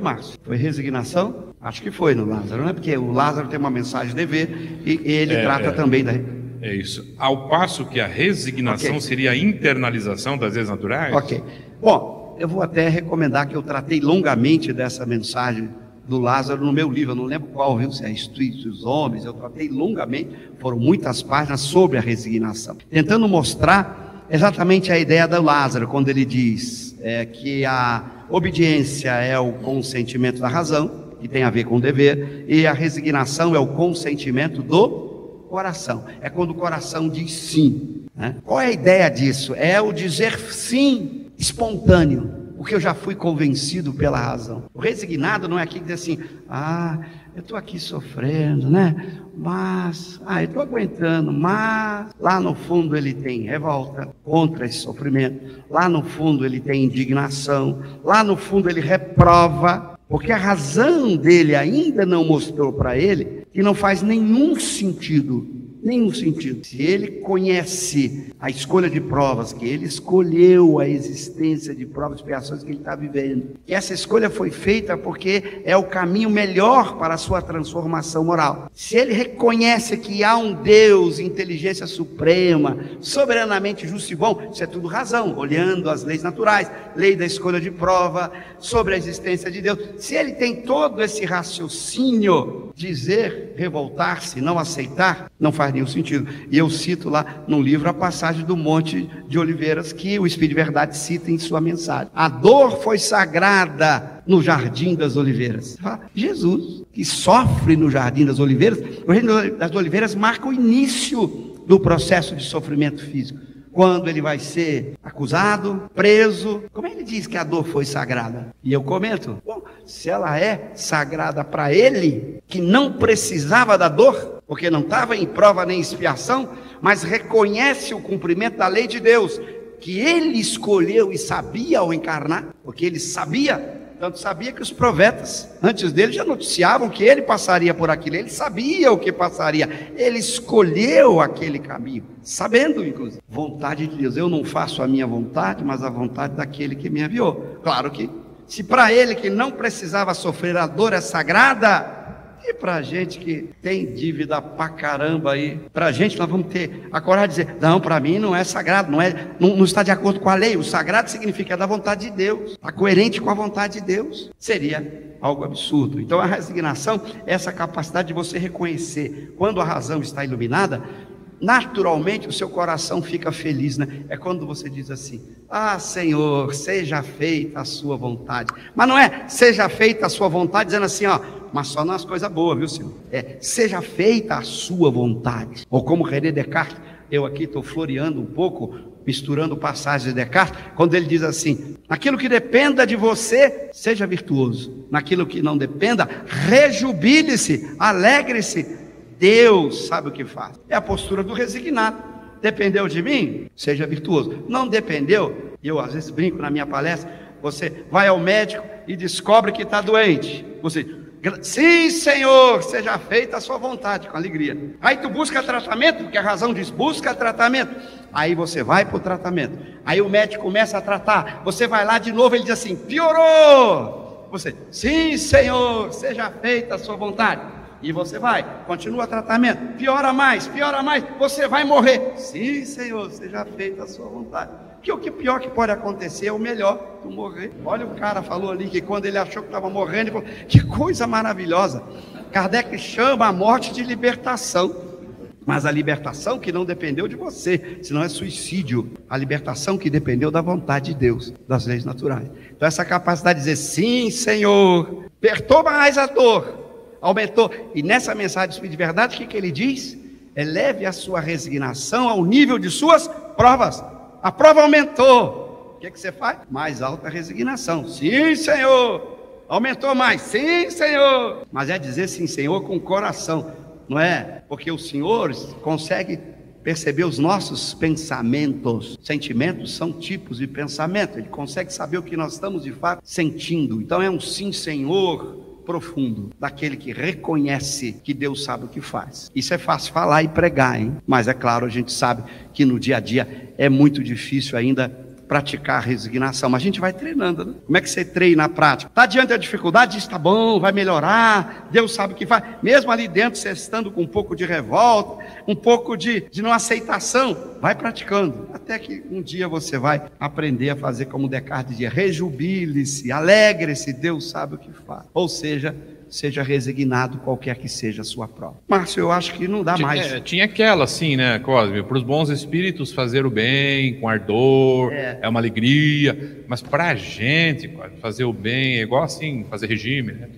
Márcio? Foi resignação? Acho que foi no Lázaro, né? Porque o Lázaro tem uma mensagem de dever e ele trata também da... É isso. Ao passo que a resignação seria a internalização das leis naturais? Ok. Bom, eu vou até recomendar que eu tratei longamente dessa mensagem do Lázaro no meu livro, eu não lembro qual, viu? Se é Espíritos dos Homens, eu tratei longamente, foram muitas páginas sobre a resignação, tentando mostrar exatamente a ideia do Lázaro, quando ele diz que a obediência é o consentimento da razão, que tem a ver com o dever, e a resignação é o consentimento do coração. É quando o coração diz sim, né? Qual é a ideia disso? É o dizer sim espontâneo, porque eu já fui convencido pela razão. O resignado não é aquele que diz assim, eu estou aqui sofrendo, né? Mas, eu estou aguentando, mas lá no fundo ele tem revolta contra esse sofrimento, lá no fundo ele tem indignação, lá no fundo ele reprova, porque a razão dele ainda não mostrou para ele que não faz nenhum sentido. Se ele conhece a escolha de provas, que ele escolheu a existência de provas e expiações que ele está vivendo, que essa escolha foi feita porque é o caminho melhor para a sua transformação moral. Se ele reconhece que há um Deus, inteligência suprema, soberanamente justo e bom, isso é tudo razão, olhando as leis naturais, lei da escolha de prova, sobre a existência de Deus. Se ele tem todo esse raciocínio, dizer, revoltar-se, não aceitar, não faz nenhum sentido. E eu cito lá no livro a passagem do Monte de Oliveiras que o Espírito de Verdade cita em sua mensagem. A dor foi sagrada no Jardim das Oliveiras? Jesus, que sofre no Jardim das Oliveiras. O Jardim das Oliveiras marca o início do processo de sofrimento físico, quando ele vai ser acusado, preso. Como ele diz que a dor foi sagrada? E eu comento, bom, se ela é sagrada para ele, que não precisava da dor, porque não estava em prova nem expiação, mas reconhece o cumprimento da lei de Deus, que ele escolheu e sabia ao encarnar, porque ele sabia, tanto sabia que os profetas antes dele já noticiavam que ele passaria por aquilo, ele sabia o que passaria, ele escolheu aquele caminho, sabendo inclusive, vontade de Deus. Eu não faço a minha vontade, mas a vontade daquele que me enviou. Claro que, se para ele que não precisava sofrer a dor é sagrada, e pra gente que tem dívida pra caramba aí, pra gente nós vamos ter a coragem de dizer, não, para mim não é sagrado, não está de acordo com a lei. O sagrado significa da vontade de Deus, está coerente com a vontade de Deus. Seria algo absurdo. Então a resignação é essa capacidade de você reconhecer quando a razão está iluminada. Naturalmente o seu coração fica feliz, né? É quando você diz assim, Senhor, seja feita a sua vontade. Mas não é seja feita a sua vontade dizendo assim, mas só nas coisas boas, viu, Senhor? Seja feita a sua vontade. Ou como René Descartes, eu aqui estou floreando um pouco, misturando passagens de Descartes, quando ele diz assim, naquilo que dependa de você, seja virtuoso. Naquilo que não dependa, rejubile-se, alegre-se. Deus sabe o que faz. É a postura do resignado. Dependeu de mim? Seja virtuoso. Não dependeu? Eu às vezes brinco na minha palestra. Você vai ao médico e descobre que está doente. Você, sim, Senhor, seja feita a sua vontade, com alegria. Aí tu busca tratamento, porque a razão diz, busca tratamento. Aí você vai para o tratamento. Aí o médico começa a tratar. Você vai lá de novo, ele diz assim, piorou. Você, sim, Senhor, seja feita a sua vontade. E você vai, continua o tratamento, piora mais, você vai morrer. Sim, Senhor, seja feita a sua vontade. Porque o que pior que pode acontecer é o melhor, tu morrer. Olha, o cara falou ali que quando ele achou que estava morrendo, ele falou, que coisa maravilhosa. Kardec chama a morte de libertação. Mas a libertação que não dependeu de você, senão é suicídio. A libertação que dependeu da vontade de Deus, das leis naturais. Então essa capacidade de dizer, sim, Senhor, apertou mais a dor, aumentou. E nessa mensagem de verdade, o que ele diz? Eleve a sua resignação ao nível de suas provas. A prova aumentou. O que você faz? Mais alta resignação. Sim, Senhor. Aumentou mais. Sim, Senhor. Mas é dizer sim, Senhor, com o coração. Não é? Porque o Senhor consegue perceber os nossos pensamentos. Sentimentos são tipos de pensamento. Ele consegue saber o que nós estamos de fato sentindo. Então é um sim, Senhor, profundo, daquele que reconhece que Deus sabe o que faz. Isso é fácil falar e pregar, hein? Mas é claro, a gente sabe que no dia a dia é muito difícil ainda praticar a resignação, mas a gente vai treinando, né? Como é que você treina a prática? Está diante da dificuldade, diz, tá bom, vai melhorar, Deus sabe o que faz. Mesmo ali dentro, você estando com um pouco de revolta, um pouco de não aceitação, vai praticando, até que um dia você vai aprender a fazer como Descartes dizia, rejubile-se, alegre-se, Deus sabe o que faz. Ou seja resignado, qualquer que seja a sua prova. Márcio, eu acho que não dá mais. Tinha aquela assim, né, Cosme? Para os bons espíritos fazer o bem com ardor, é uma alegria, mas para a gente fazer o bem é igual assim, fazer regime, né?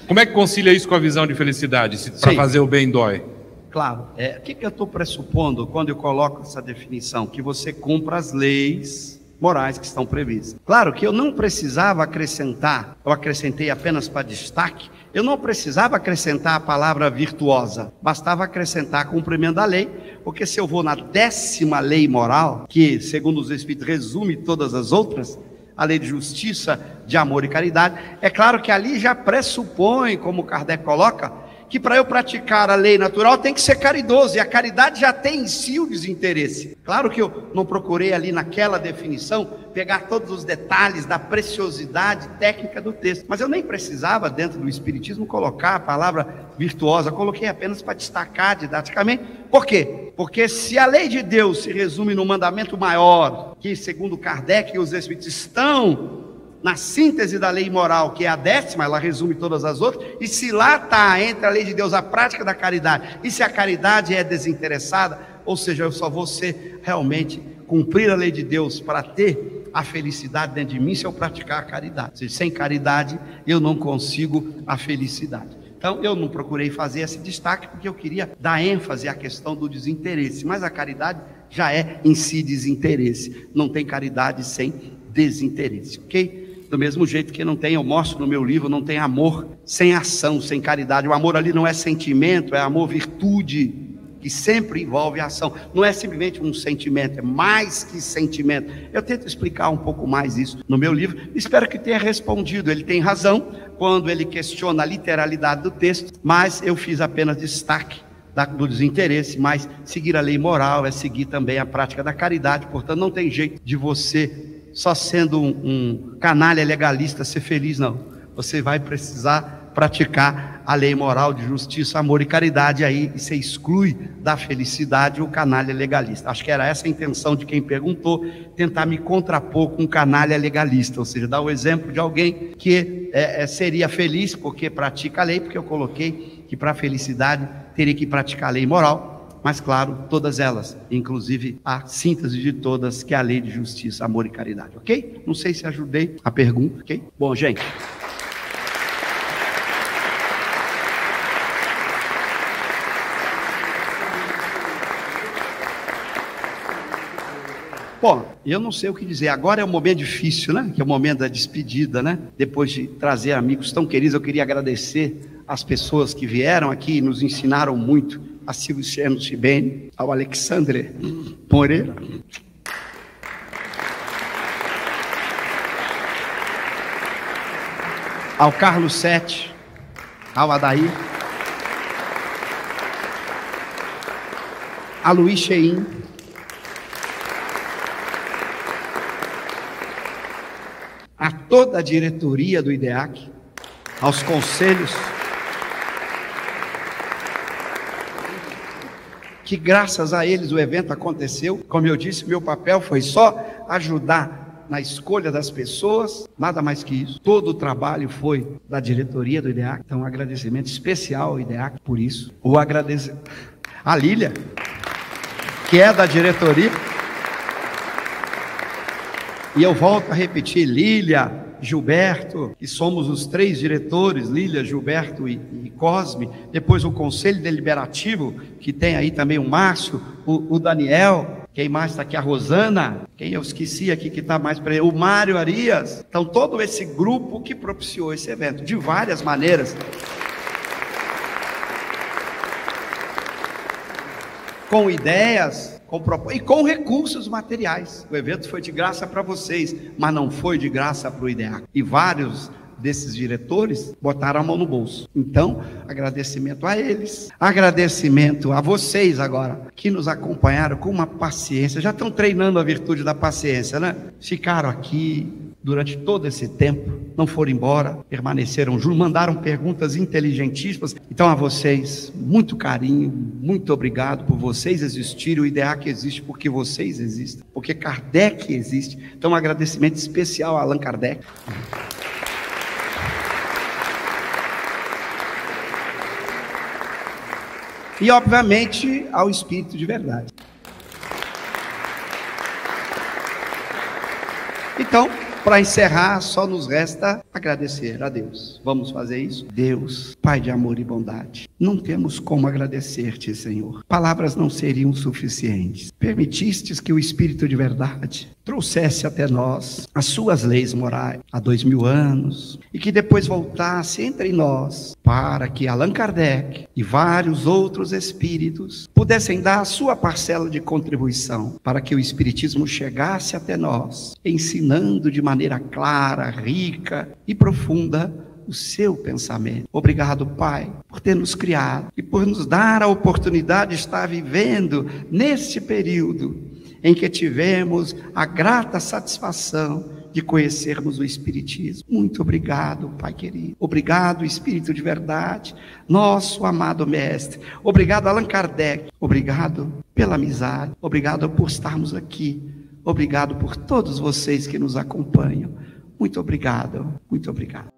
Como é que concilia isso com a visão de felicidade? Se para fazer o bem dói? Claro. O que eu estou pressupondo quando eu coloco essa definição? Que você cumpra as leis morais que estão previstas. Claro que eu não precisava acrescentar, eu acrescentei apenas para destaque, eu não precisava acrescentar a palavra virtuosa, bastava acrescentar cumprimento da lei, porque se eu vou na 10ª lei moral, que segundo os Espíritos resume todas as outras, a lei de justiça, de amor e caridade, é claro que ali já pressupõe, como Kardec coloca, que para eu praticar a lei natural tem que ser caridoso, e a caridade já tem em si o desinteresse. Claro que eu não procurei ali naquela definição pegar todos os detalhes da preciosidade técnica do texto, mas eu nem precisava dentro do Espiritismo colocar a palavra virtuosa, coloquei apenas para destacar didaticamente. Por quê? Porque se a lei de Deus se resume no mandamento maior, que segundo Kardec e os Espíritos estão na síntese da lei moral, que é a 10ª, ela resume todas as outras, e se lá está entre a lei de Deus a prática da caridade, e se a caridade é desinteressada, ou seja, eu só vou ser realmente cumprir a lei de Deus para ter a felicidade dentro de mim se eu praticar a caridade. Ou seja, sem caridade eu não consigo a felicidade. Então eu não procurei fazer esse destaque porque eu queria dar ênfase à questão do desinteresse, mas a caridade já é em si desinteresse, não tem caridade sem desinteresse, ok? Do mesmo jeito que não tem, eu mostro no meu livro, não tem amor sem ação, sem caridade. O amor ali não é sentimento, é amor virtude, que sempre envolve ação, não é simplesmente um sentimento, é mais que sentimento. Eu tento explicar um pouco mais isso no meu livro, espero que tenha respondido. Ele tem razão quando ele questiona a literalidade do texto, mas eu fiz apenas destaque do desinteresse, mas seguir a lei moral é seguir também a prática da caridade. Portanto, não tem jeito de você, só sendo um canalha legalista, ser feliz, não. Você vai precisar praticar a lei moral de justiça, amor e caridade, aí você exclui da felicidade o canalha legalista. Acho que era essa a intenção de quem perguntou, tentar me contrapor com um canalha legalista, ou seja, dar o exemplo de alguém que seria feliz porque pratica a lei, porque eu coloquei que para a felicidade teria que praticar a lei moral, mas claro, todas elas, inclusive a síntese de todas, que é a lei de justiça, amor e caridade, ok? Não sei se ajudei a pergunta, ok? Bom, gente... Bom, eu não sei o que dizer. Agora é um momento difícil, né? Que é o momento da despedida, né? Depois de trazer amigos tão queridos, eu queria agradecer as pessoas que vieram aqui e nos ensinaram muito. A Silvio Chibene, ao Alexandre Moreira, ao Carlos Sete, ao Adair, a Luiz Cheim, a toda a diretoria do IDEAC, aos conselhos, que graças a eles o evento aconteceu. Como eu disse, meu papel foi só ajudar na escolha das pessoas, nada mais que isso. Todo o trabalho foi da diretoria do IDEAC, então um agradecimento especial ao IDEAC por isso. O agradecimento a Lília, que é da diretoria. E eu volto a repetir, Lília, Gilberto, que somos os três diretores, Lília, Gilberto e Cosme, depois o Conselho Deliberativo, que tem aí também o Márcio, o Daniel, quem mais está aqui? A Rosana, quem eu esqueci aqui que está mais para ele, o Mário Arias. Então todo esse grupo que propiciou esse evento, de várias maneiras, com ideias, e com recursos materiais. O evento foi de graça para vocês, mas não foi de graça para o IDEAC. E vários desses diretores botaram a mão no bolso. Então, agradecimento a eles, agradecimento a vocês agora, que nos acompanharam com uma paciência, já estão treinando a virtude da paciência, né? Ficaram aqui durante todo esse tempo, não foram embora, permaneceram juntos, mandaram perguntas inteligentíssimas. Então a vocês, muito carinho, muito obrigado por vocês existirem. O IDEAC existe porque vocês existem, porque Kardec existe. Então um agradecimento especial a Allan Kardec. E obviamente ao Espírito de Verdade. Então, para encerrar, só nos resta agradecer a Deus. Vamos fazer isso? Deus, Pai de amor e bondade, não temos como agradecer-te, Senhor. Palavras não seriam suficientes. Permitistes que o Espírito de Verdade trouxesse até nós as suas leis morais há 2000 anos e que depois voltasse entre nós para que Allan Kardec e vários outros espíritos pudessem dar a sua parcela de contribuição para que o Espiritismo chegasse até nós, ensinando de maneira clara, rica e profunda o seu pensamento. Obrigado, Pai, por ter nos criado e por nos dar a oportunidade de estar vivendo neste período em que tivemos a grata satisfação de conhecermos o Espiritismo. Muito obrigado, Pai querido. Obrigado, Espírito de Verdade, nosso amado Mestre. Obrigado, Allan Kardec. Obrigado pela amizade. Obrigado por estarmos aqui. Obrigado por todos vocês que nos acompanham. Muito obrigado, muito obrigado.